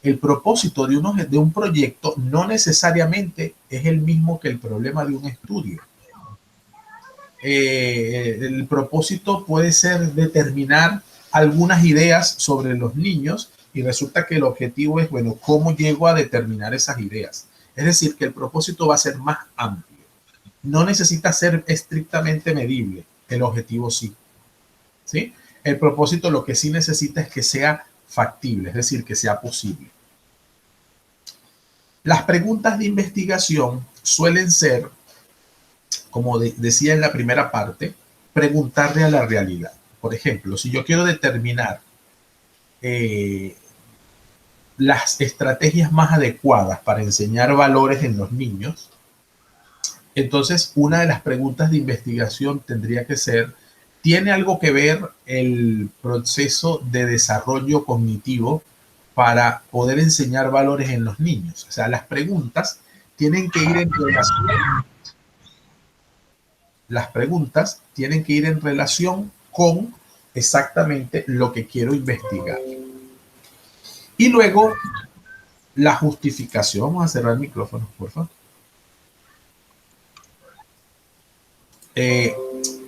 El propósito de un proyecto no necesariamente es el mismo que el problema de un estudio. El propósito puede ser determinar algunas ideas sobre los niños Y resulta que el objetivo es, bueno, ¿cómo llego a determinar esas ideas? Es decir, que el propósito va a ser más amplio. No necesita ser estrictamente medible, el objetivo sí. ¿Sí? El propósito lo que sí necesita es que sea factible, es decir, que sea posible. Las preguntas de investigación suelen ser, como decía en la primera parte, preguntarle a la realidad. Por ejemplo, si yo quiero determinar las estrategias más adecuadas para enseñar valores en los niños, entonces una de las preguntas de investigación tendría que ser, ¿tiene algo que ver el proceso de desarrollo cognitivo para poder enseñar valores en los niños? O sea, las preguntas tienen que ir en relación. Las preguntas tienen que ir en relación con exactamente lo que quiero investigar. Y luego, la justificación. Vamos a cerrar el micrófono, por favor.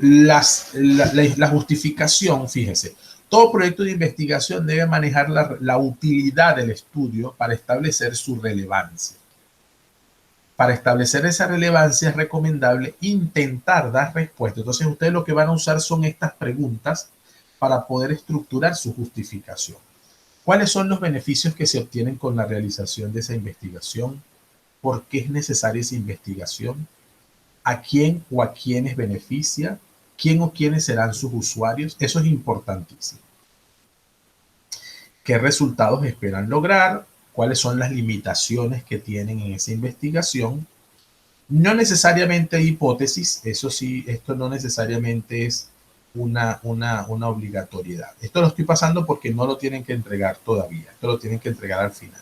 La justificación, fíjese, todo proyecto de investigación debe manejar la utilidad del estudio para establecer su relevancia. Para establecer esa relevancia es recomendable intentar dar respuesta. Entonces, ustedes lo que van a usar son estas preguntas para poder estructurar su justificación. ¿Cuáles son los beneficios que se obtienen con la realización de esa investigación? ¿Por qué es necesaria esa investigación? ¿A quién o a quiénes beneficia? ¿Quién o quiénes serán sus usuarios? Eso es importantísimo. ¿Qué resultados esperan lograr? ¿Cuáles son las limitaciones que tienen en esa investigación? No necesariamente hay hipótesis, eso sí, esto no necesariamente es una obligatoriedad. Esto lo estoy pasando porque no lo tienen que entregar todavía, esto lo tienen que entregar al final.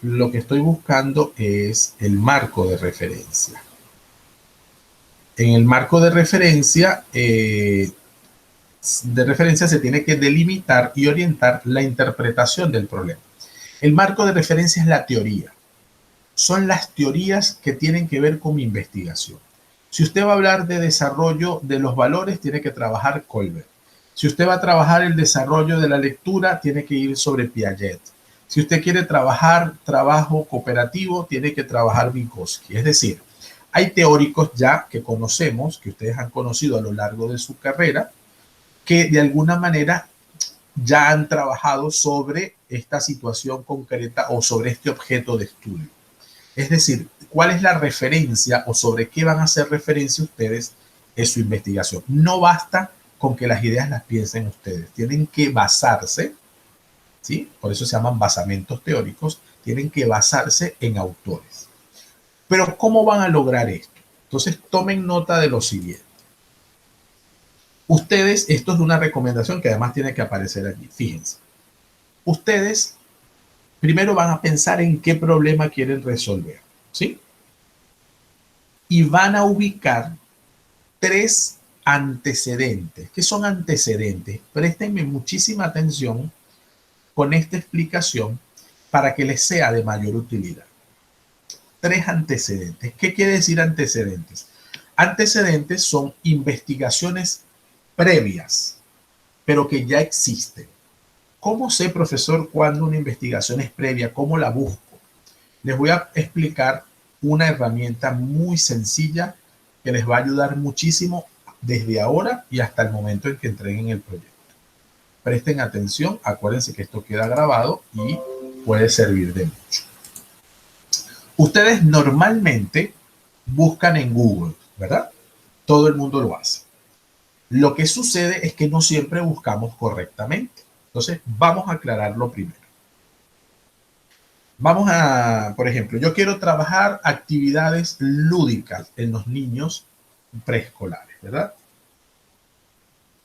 Lo que estoy buscando es el marco de referencia. En el marco de referencia se tiene que delimitar y orientar la interpretación del problema. El marco de referencia es la teoría. Son las teorías que tienen que ver con mi investigación. Si usted va a hablar de desarrollo de los valores, tiene que trabajar Colbert. Si usted va a trabajar el desarrollo de la lectura, tiene que ir sobre Piaget. Si usted quiere trabajar trabajo cooperativo, tiene que trabajar Vygotsky. Es decir, hay teóricos ya que conocemos, que ustedes han conocido a lo largo de su carrera, que de alguna manera ya han trabajado sobre esta situación concreta o sobre este objeto de estudio. Es decir, ¿cuál es la referencia o sobre qué van a hacer referencia ustedes en su investigación? No basta con que las ideas las piensen ustedes. Tienen que basarse, ¿sí? Por eso se llaman basamentos teóricos. Tienen que basarse en autores. Pero ¿cómo van a lograr esto? Entonces, tomen nota de lo siguiente. Ustedes, esto es una recomendación que además tiene que aparecer allí. Fíjense. Ustedes primero van a pensar en qué problema quieren resolver, ¿sí? Y van a ubicar 3 antecedentes. ¿Qué son antecedentes? Préstenme muchísima atención con esta explicación para que les sea de mayor utilidad. 3 antecedentes. ¿Qué quiere decir antecedentes? Antecedentes son investigaciones previas, pero que ya existen. ¿Cómo sé, profesor, cuándo una investigación es previa? ¿Cómo la busco? Les voy a explicar una herramienta muy sencilla que les va a ayudar muchísimo desde ahora y hasta el momento en que entreguen el proyecto. Presten atención, acuérdense que esto queda grabado y puede servir de mucho. Ustedes normalmente buscan en Google, ¿verdad? Todo el mundo lo hace. Lo que sucede es que no siempre buscamos correctamente. Entonces, vamos a aclararlo primero. Vamos a, por ejemplo, yo quiero trabajar actividades lúdicas en los niños preescolares, ¿verdad?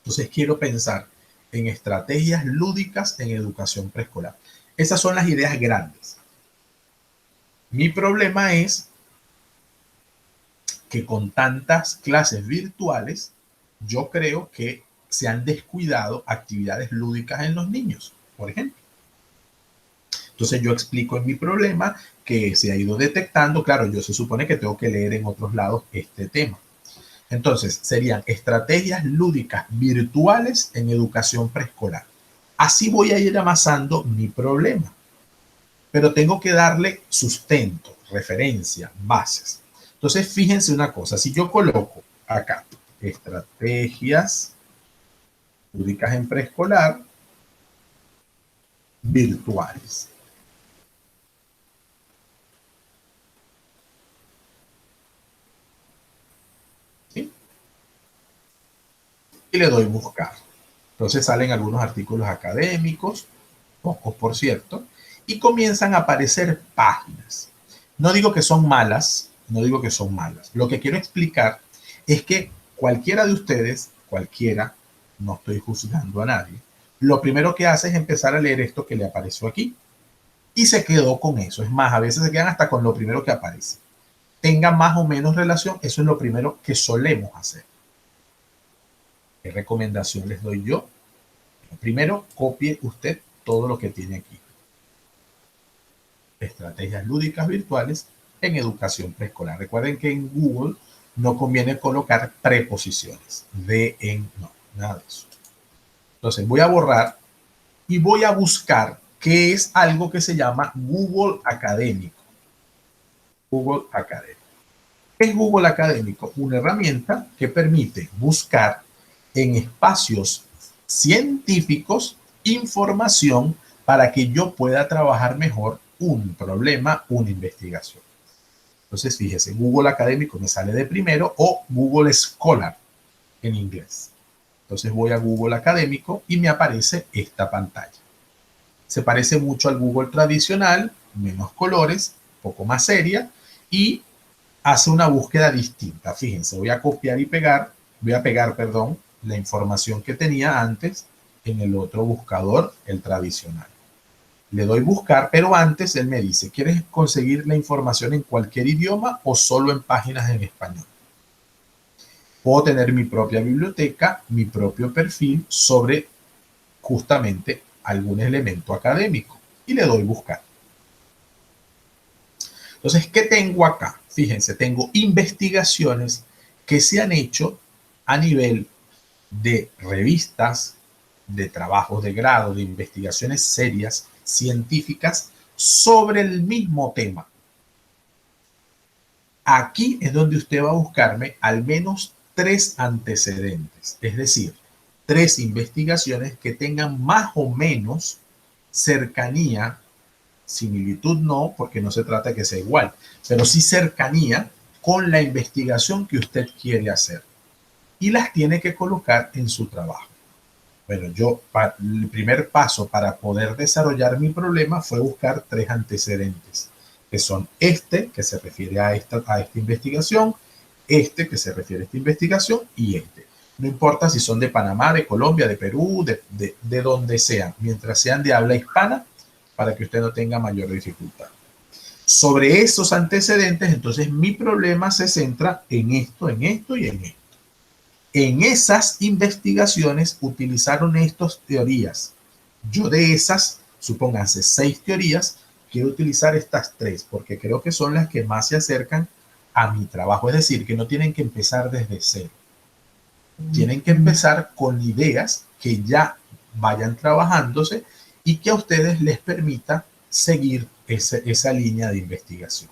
Entonces, quiero pensar en estrategias lúdicas en educación preescolar. Esas son las ideas grandes. Mi problema es que con tantas clases virtuales, yo creo que se han descuidado actividades lúdicas en los niños, por ejemplo. Entonces yo explico en mi problema que se ha ido detectando. Claro, yo se supone que tengo que leer en otros lados este tema. Entonces serían estrategias lúdicas virtuales en educación preescolar. Así voy a ir amasando mi problema. Pero tengo que darle sustento, referencia, bases. Entonces, fíjense una cosa. Si yo coloco acá estrategias lúdicas en preescolar virtuales. ¿Sí? Y le doy buscar. Entonces salen algunos artículos académicos, pocos por cierto, y comienzan a aparecer páginas. No digo que son malas, no digo que son malas. Lo que quiero explicar es que cualquiera de ustedes, cualquiera, no estoy juzgando a nadie, lo primero que hace es empezar a leer esto que le apareció aquí y se quedó con eso. Es más, a veces se quedan hasta con lo primero que aparece. Tenga más o menos relación, eso es lo primero que solemos hacer. ¿Qué recomendación les doy yo? Primero, copie usted todo lo que tiene aquí. Estrategias lúdicas virtuales en educación preescolar. Recuerden que en Google no conviene colocar preposiciones. De, en, no, nada de eso. Entonces voy a borrar y voy a buscar qué es algo que se llama Google Académico. Google Académico. ¿Qué es Google Académico? Una herramienta que permite buscar en espacios científicos información para que yo pueda trabajar mejor un problema, una investigación. Entonces, fíjese, Google Académico me sale de primero o Google Scholar en inglés. Entonces voy a Google Académico y me aparece esta pantalla. Se parece mucho al Google tradicional, menos colores, un poco más seria y hace una búsqueda distinta. Fíjense, voy a copiar y pegar, perdón, la información que tenía antes en el otro buscador, el tradicional. Le doy buscar, pero antes él me dice, ¿quieres conseguir la información en cualquier idioma o solo en páginas en español? Puedo tener mi propia biblioteca, mi propio perfil sobre justamente algún elemento académico y le doy buscar. Entonces, ¿qué tengo acá? Fíjense, tengo investigaciones que se han hecho a nivel de revistas, de trabajos de grado, de investigaciones serias, científicas, sobre el mismo tema. Aquí es donde usted va a buscarme al menos 3 antecedentes, es decir, 3 investigaciones que tengan más o menos cercanía, similitud no, porque no se trata de que sea igual, pero sí cercanía con la investigación que usted quiere hacer. Y las tiene que colocar en su trabajo. Bueno, el primer paso para poder desarrollar mi problema fue buscar 3 antecedentes, que son este, que se refiere a esta investigación, este, que se refiere a esta investigación, y este. No importa si son de Panamá, de Colombia, de Perú, de donde sean, mientras sean de habla hispana, para que usted no tenga mayor dificultad. Sobre esos antecedentes, entonces mi problema se centra en esto, en esto y en esto. En esas investigaciones utilizaron estas teorías. Yo de esas, supónganse 6 teorías, quiero utilizar estas 3 porque creo que son las que más se acercan a mi trabajo. Es decir, que no tienen que empezar desde cero. Tienen que empezar con ideas que ya vayan trabajándose y que a ustedes les permita seguir esa línea de investigación.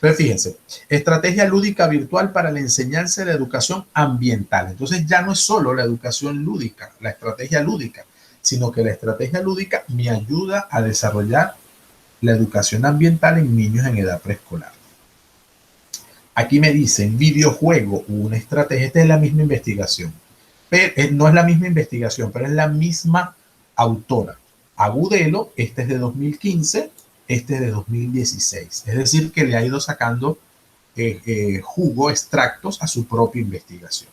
Pero fíjense, estrategia lúdica virtual para la enseñanza de la educación ambiental. Entonces ya no es solo la educación lúdica, la estrategia lúdica, sino que la estrategia lúdica me ayuda a desarrollar la educación ambiental en niños en edad preescolar. Aquí me dicen videojuego, una estrategia, esta es la misma investigación. Pero, no es la misma investigación, pero es la misma autora. Agudelo, este es de 2015, este es de 2016. Es decir, que le ha ido sacando jugo, extractos a su propia investigación.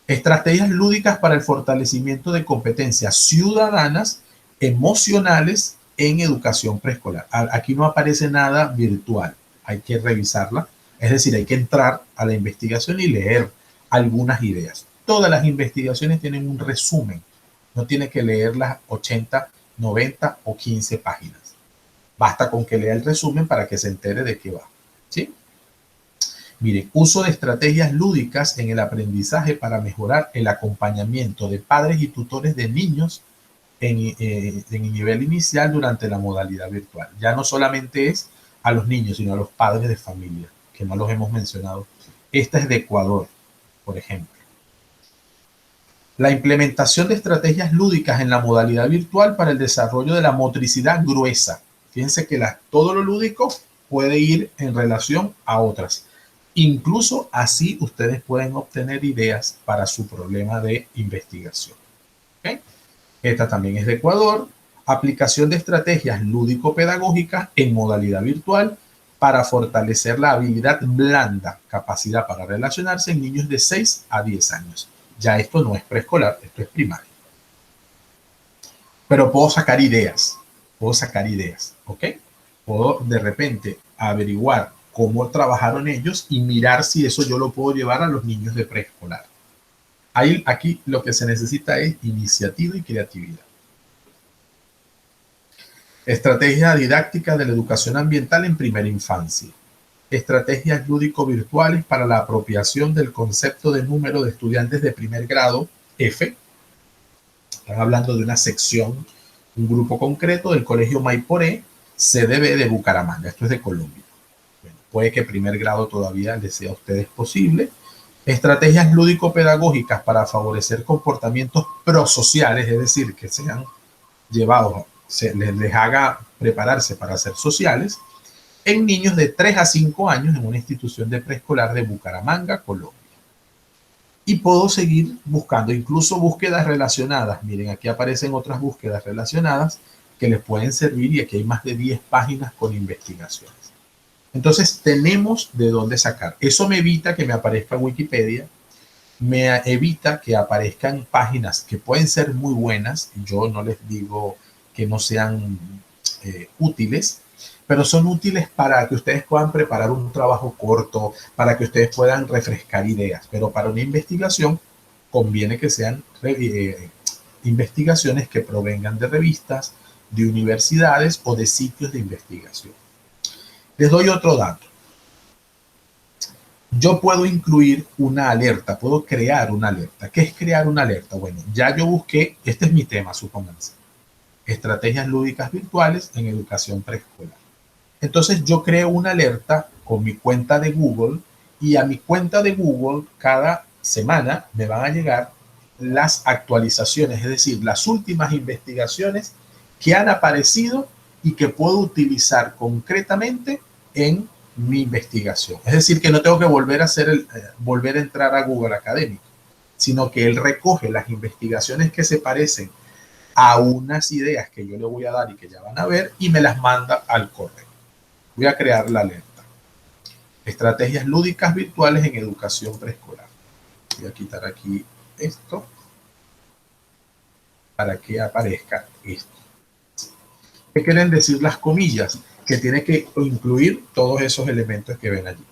Estrategias lúdicas para el fortalecimiento de competencias ciudadanas emocionales en educación preescolar. Aquí no aparece nada virtual, hay que revisarla. Es decir, hay que entrar a la investigación y leer algunas ideas. Todas las investigaciones tienen un resumen. No tiene que leer las 80, 90 o 15 páginas. Basta con que lea el resumen para que se entere de qué va. ¿Sí? Miren, uso de estrategias lúdicas en el aprendizaje para mejorar el acompañamiento de padres y tutores de niños en nivel inicial durante la modalidad virtual. Ya no solamente es a los niños, sino a los padres de familia, que no los hemos mencionado. Esta es de Ecuador, por ejemplo. La implementación de estrategias lúdicas en la modalidad virtual para el desarrollo de la motricidad gruesa. Fíjense que todo lo lúdico puede ir en relación a otras. Incluso así ustedes pueden obtener ideas para su problema de investigación. ¿Okay? Esta también es de Ecuador. Aplicación de estrategias lúdico-pedagógicas en modalidad virtual para fortalecer la habilidad blanda, capacidad para relacionarse en niños de 6 a 10 años. Ya esto no es preescolar, esto es primaria. Pero puedo sacar ideas, ¿ok? Puedo de repente averiguar cómo trabajaron ellos y mirar si eso yo lo puedo llevar a los niños de preescolar. Aquí lo que se necesita es iniciativa y creatividad. Estrategia didáctica de la educación ambiental en primera infancia. Estrategias lúdico-virtuales para la apropiación del concepto de número de estudiantes de primer grado, F. Están hablando de una sección, un grupo concreto del Colegio Maiporé, CDB de Bucaramanga. Esto es de Colombia. Bueno, puede que primer grado todavía les sea a ustedes posible. Estrategias lúdico-pedagógicas para favorecer comportamientos prosociales, es decir, que sean llevados, les haga prepararse para ser sociales, en niños de 3 a 5 años en una institución de preescolar de Bucaramanga, Colombia. Y puedo seguir buscando, incluso búsquedas relacionadas. Miren, aquí aparecen otras búsquedas relacionadas que les pueden servir y aquí hay más de 10 páginas con investigaciones. Entonces, tenemos de dónde sacar. Eso me evita que me aparezca Wikipedia, me evita que aparezcan páginas que pueden ser muy buenas. Yo no les digo que no sean útiles, pero son útiles para que ustedes puedan preparar un trabajo corto, para que ustedes puedan refrescar ideas. Pero para una investigación conviene que sean investigaciones que provengan de revistas, de universidades o de sitios de investigación. Les doy otro dato. Yo puedo incluir una alerta, puedo crear una alerta. ¿Qué es crear una alerta? Bueno, ya yo busqué, este es mi tema, supónganse, estrategias lúdicas virtuales en educación preescolar. Entonces yo creo una alerta con mi cuenta de Google y a mi cuenta de Google cada semana me van a llegar las actualizaciones, es decir, las últimas investigaciones que han aparecido y que puedo utilizar concretamente en mi investigación. Es decir, que no tengo que volver a entrar a Google Académico, sino que él recoge las investigaciones que se parecen a unas ideas que yo le voy a dar y que ya van a ver y me las manda al correo. Voy a crear la alerta. Estrategias lúdicas virtuales en educación preescolar. Voy a quitar aquí esto para que aparezca esto. ¿Qué quieren decir las comillas? Que tiene que incluir todos esos elementos que ven allí.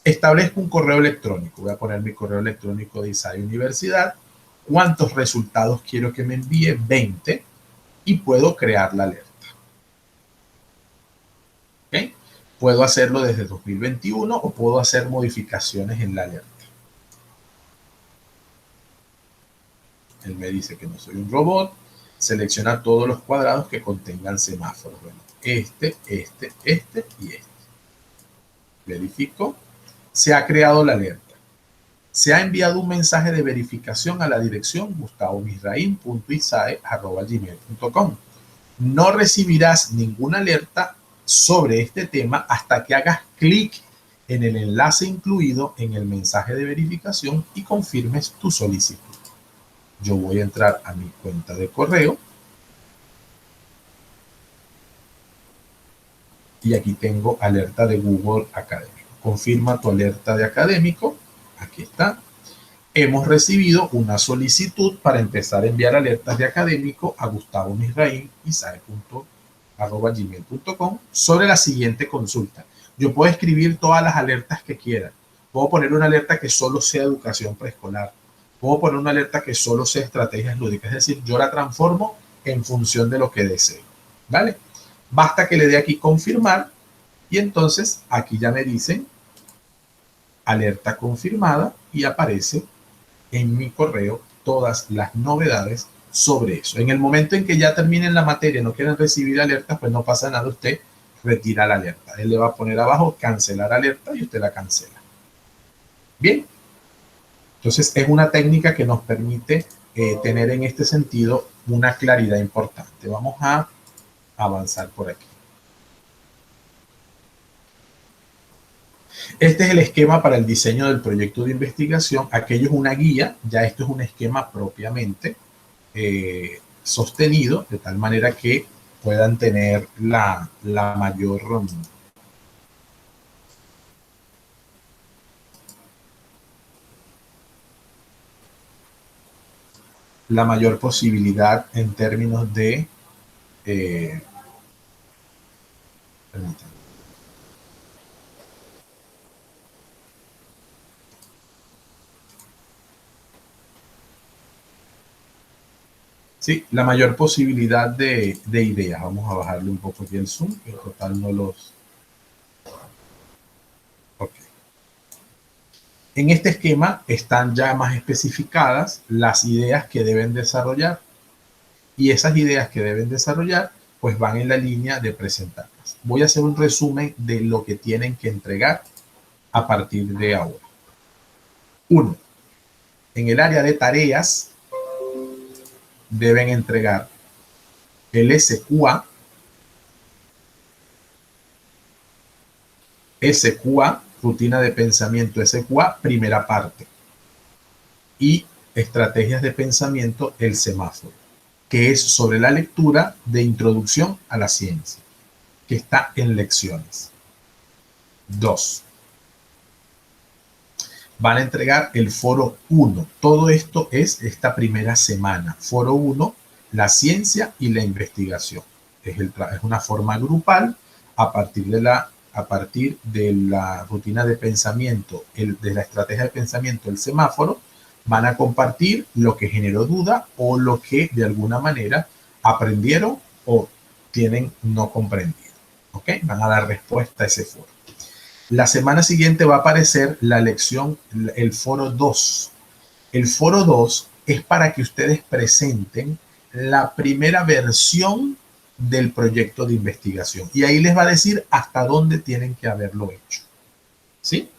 Establezco un correo electrónico. Voy a poner mi correo electrónico de ISAE Universidad. ¿Cuántos resultados quiero que me envíe? 20. Y puedo crear la alerta. ¿Okay? Puedo hacerlo desde 2021 o puedo hacer modificaciones en la alerta. Él me dice que no soy un robot. Selecciona todos los cuadrados que contengan semáforos. Bueno, este y este. Verifico. Se ha creado la alerta. Se ha enviado un mensaje de verificación a la dirección gustavomisrain.isae@gmail.com. No recibirás ninguna alerta sobre este tema hasta que hagas clic en el enlace incluido en el mensaje de verificación y confirmes tu solicitud. Yo voy a entrar a mi cuenta de correo y aquí tengo alerta de Google Académico. Confirma tu alerta de académico. Aquí está. Hemos recibido una solicitud para empezar a enviar alertas de académico a gustavomisrain.isae.gmail.com sobre la siguiente consulta. Yo puedo escribir todas las alertas que quiera. Puedo poner una alerta que solo sea educación preescolar. Puedo poner una alerta que solo sea estrategias lúdicas. Es decir, yo la transformo en función de lo que deseo. ¿Vale? Basta que le dé aquí confirmar y entonces aquí ya me dicen alerta confirmada y aparece en mi correo todas las novedades sobre eso. En el momento en que ya terminen la materia, no quieren recibir alertas, pues no pasa nada, usted retira la alerta. Él le va a poner abajo cancelar alerta y usted la cancela. Bien. Entonces es una técnica que nos permite tener en este sentido una claridad importante. Vamos a avanzar por aquí. Este es el esquema para el diseño del proyecto de investigación. Aquello es una guía, ya esto es un esquema propiamente sostenido, de tal manera que puedan tener la mayor posibilidad en términos de permítanme. Sí, la mayor posibilidad de ideas. Vamos a bajarle un poco aquí el zoom, que en total no los... Ok. En este esquema están ya más especificadas las ideas que deben desarrollar. Y esas ideas que deben desarrollar, pues van en la línea de presentarlas. Voy a hacer un resumen de lo que tienen que entregar a partir de ahora. 1. En el área de tareas, deben entregar el SQA, rutina de pensamiento SQA, primera parte, y estrategias de pensamiento, el semáforo, que es sobre la lectura de introducción a la ciencia, que está en lecciones. 2. Van a entregar el foro 1. Todo esto es esta primera semana. Foro 1, la ciencia y la investigación. Es una forma grupal a partir de la rutina de pensamiento, de la estrategia de pensamiento, el semáforo. Van a compartir lo que generó duda o lo que de alguna manera aprendieron o tienen no comprendido. ¿Ok? Van a dar respuesta a ese foro. La semana siguiente va a aparecer la lección, el foro 2. El foro 2 es para que ustedes presenten la primera versión del proyecto de investigación. Y ahí les va a decir hasta dónde tienen que haberlo hecho. ¿Sí?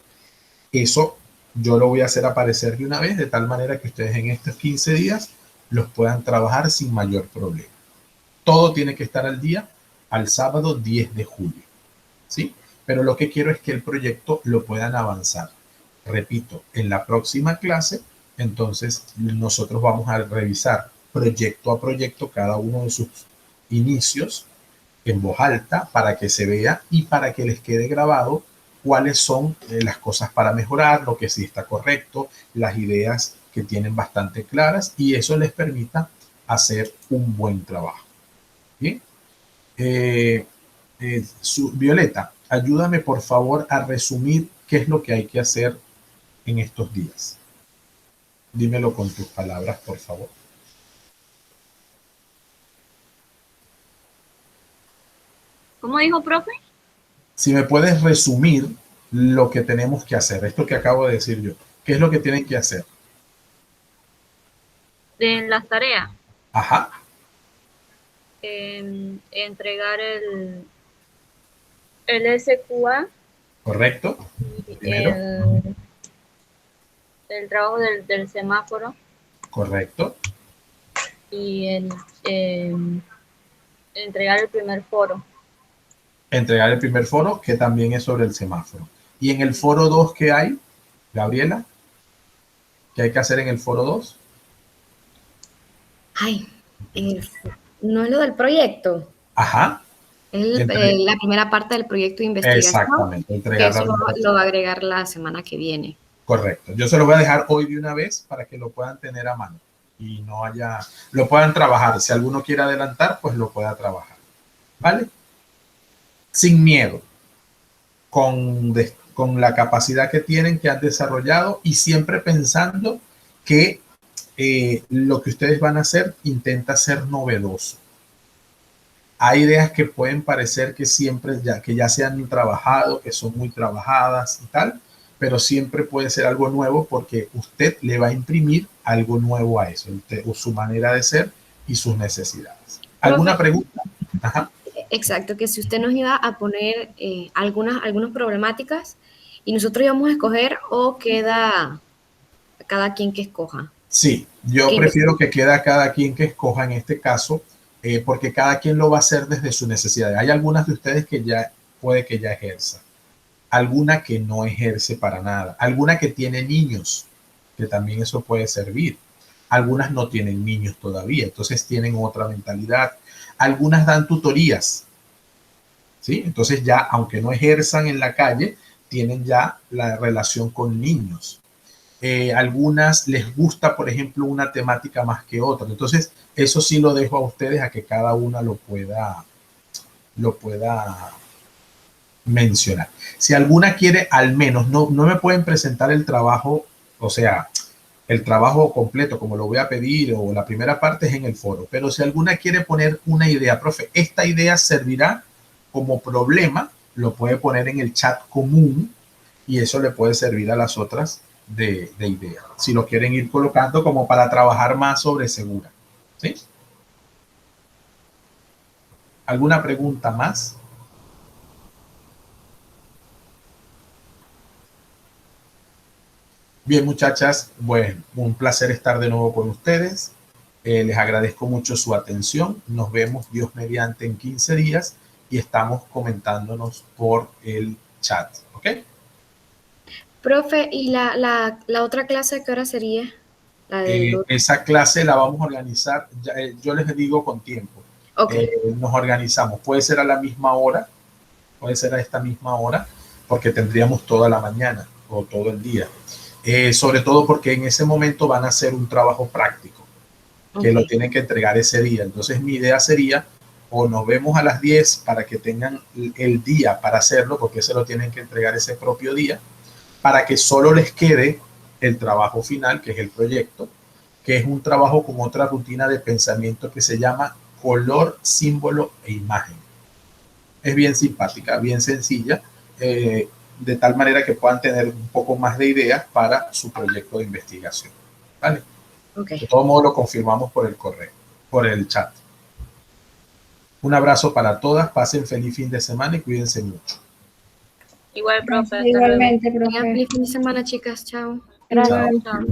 Eso yo lo voy a hacer aparecer de una vez, de tal manera que ustedes en estos 15 días los puedan trabajar sin mayor problema. Todo tiene que estar al día, al sábado 10 de julio. ¿Sí? Pero lo que quiero es que el proyecto lo puedan avanzar. Repito, en la próxima clase, entonces nosotros vamos a revisar proyecto a proyecto cada uno de sus inicios en voz alta para que se vea y para que les quede grabado cuáles son las cosas para mejorar, lo que sí está correcto, las ideas que tienen bastante claras y eso les permita hacer un buen trabajo. Bien. Violeta, ayúdame por favor a resumir qué es lo que hay que hacer en estos días. Dímelo con tus palabras, por favor.
¿Cómo dijo, profe?
Si me puedes resumir lo que tenemos que hacer, esto que acabo de decir yo, ¿qué es lo que tienen que hacer?
De las tareas.
Ajá.
Entregar el SQA.
Correcto.
El trabajo del semáforo.
Correcto.
Y entregar el primer foro.
Entregar el primer foro, que también es sobre el semáforo. ¿Y en el foro 2 qué hay, Gabriela? ¿Qué hay que hacer en el foro 2?
Ay, no es lo del proyecto.
Ajá.
Es la primera parte del proyecto de investigación.
Exactamente.
Que eso lo va a agregar la semana que viene.
Correcto. Yo se lo voy a dejar hoy de una vez para que lo puedan tener a mano y lo puedan trabajar. Si alguno quiere adelantar, pues lo pueda trabajar. ¿Vale? Sin miedo. Con la capacidad que tienen, que han desarrollado y siempre pensando que lo que ustedes van a hacer intenta ser novedoso. Hay ideas que pueden parecer que siempre que ya se han trabajado, que son muy trabajadas y tal, pero siempre puede ser algo nuevo porque usted le va a imprimir algo nuevo a eso. Su manera de ser y sus necesidades. ¿Alguna pregunta? Ajá.
Exacto, que si usted nos iba a poner algunas problemáticas y nosotros íbamos a escoger o queda cada quien que escoja.
Sí, yo prefiero que quede a cada quien que escoja en este caso, porque cada quien lo va a hacer desde su necesidad. Hay algunas de ustedes que ya puede que ya ejerza, alguna que no ejerce para nada, alguna que tiene niños, que también eso puede servir. Algunas no tienen niños todavía, entonces tienen otra mentalidad. Algunas dan tutorías, ¿sí? Entonces ya, aunque no ejerzan en la calle, tienen ya la relación con niños. Algunas les gusta, por ejemplo, una temática más que otra. Entonces, eso sí lo dejo a ustedes a que cada una lo pueda mencionar. Si alguna quiere, al menos, no me pueden presentar el trabajo, o sea, el trabajo completo, como lo voy a pedir, o la primera parte es en el foro. Pero si alguna quiere poner una idea, profe, esta idea servirá como problema, lo puede poner en el chat común y eso le puede servir a las otras de idea, si lo quieren ir colocando como para trabajar más sobre segura. ¿Sí? ¿Alguna pregunta más? Bien, muchachas, bueno, un placer estar de nuevo con ustedes. Les agradezco mucho su atención. Nos vemos, Dios mediante, en 15 días y estamos comentándonos por el chat. ¿Ok?
Profe, ¿y la otra clase qué hora sería?
Esa clase la vamos a organizar, ya, yo les digo con tiempo.
Okay.
Nos organizamos. Puede ser a la misma hora, puede ser a esta misma hora, porque tendríamos toda la mañana o todo el día. Sobre todo porque en ese momento van a hacer un trabajo práctico, que lo tienen que entregar ese día. Entonces mi idea sería, o nos vemos a las 10 para que tengan el día para hacerlo, porque se lo tienen que entregar ese propio día, para que solo les quede el trabajo final, que es el proyecto, que es un trabajo con otra rutina de pensamiento que se llama color, símbolo e imagen. Es bien simpática, bien sencilla, de tal manera que puedan tener un poco más de ideas para su proyecto de investigación. ¿Vale?
Okay.
De todo modo lo confirmamos por el correo, por el chat. Un abrazo para todas, pasen feliz fin de semana y cuídense mucho.
Igual, profe.
Igualmente, profe.
Feliz fin de semana, chicas. Chao.
Chao.
Chao.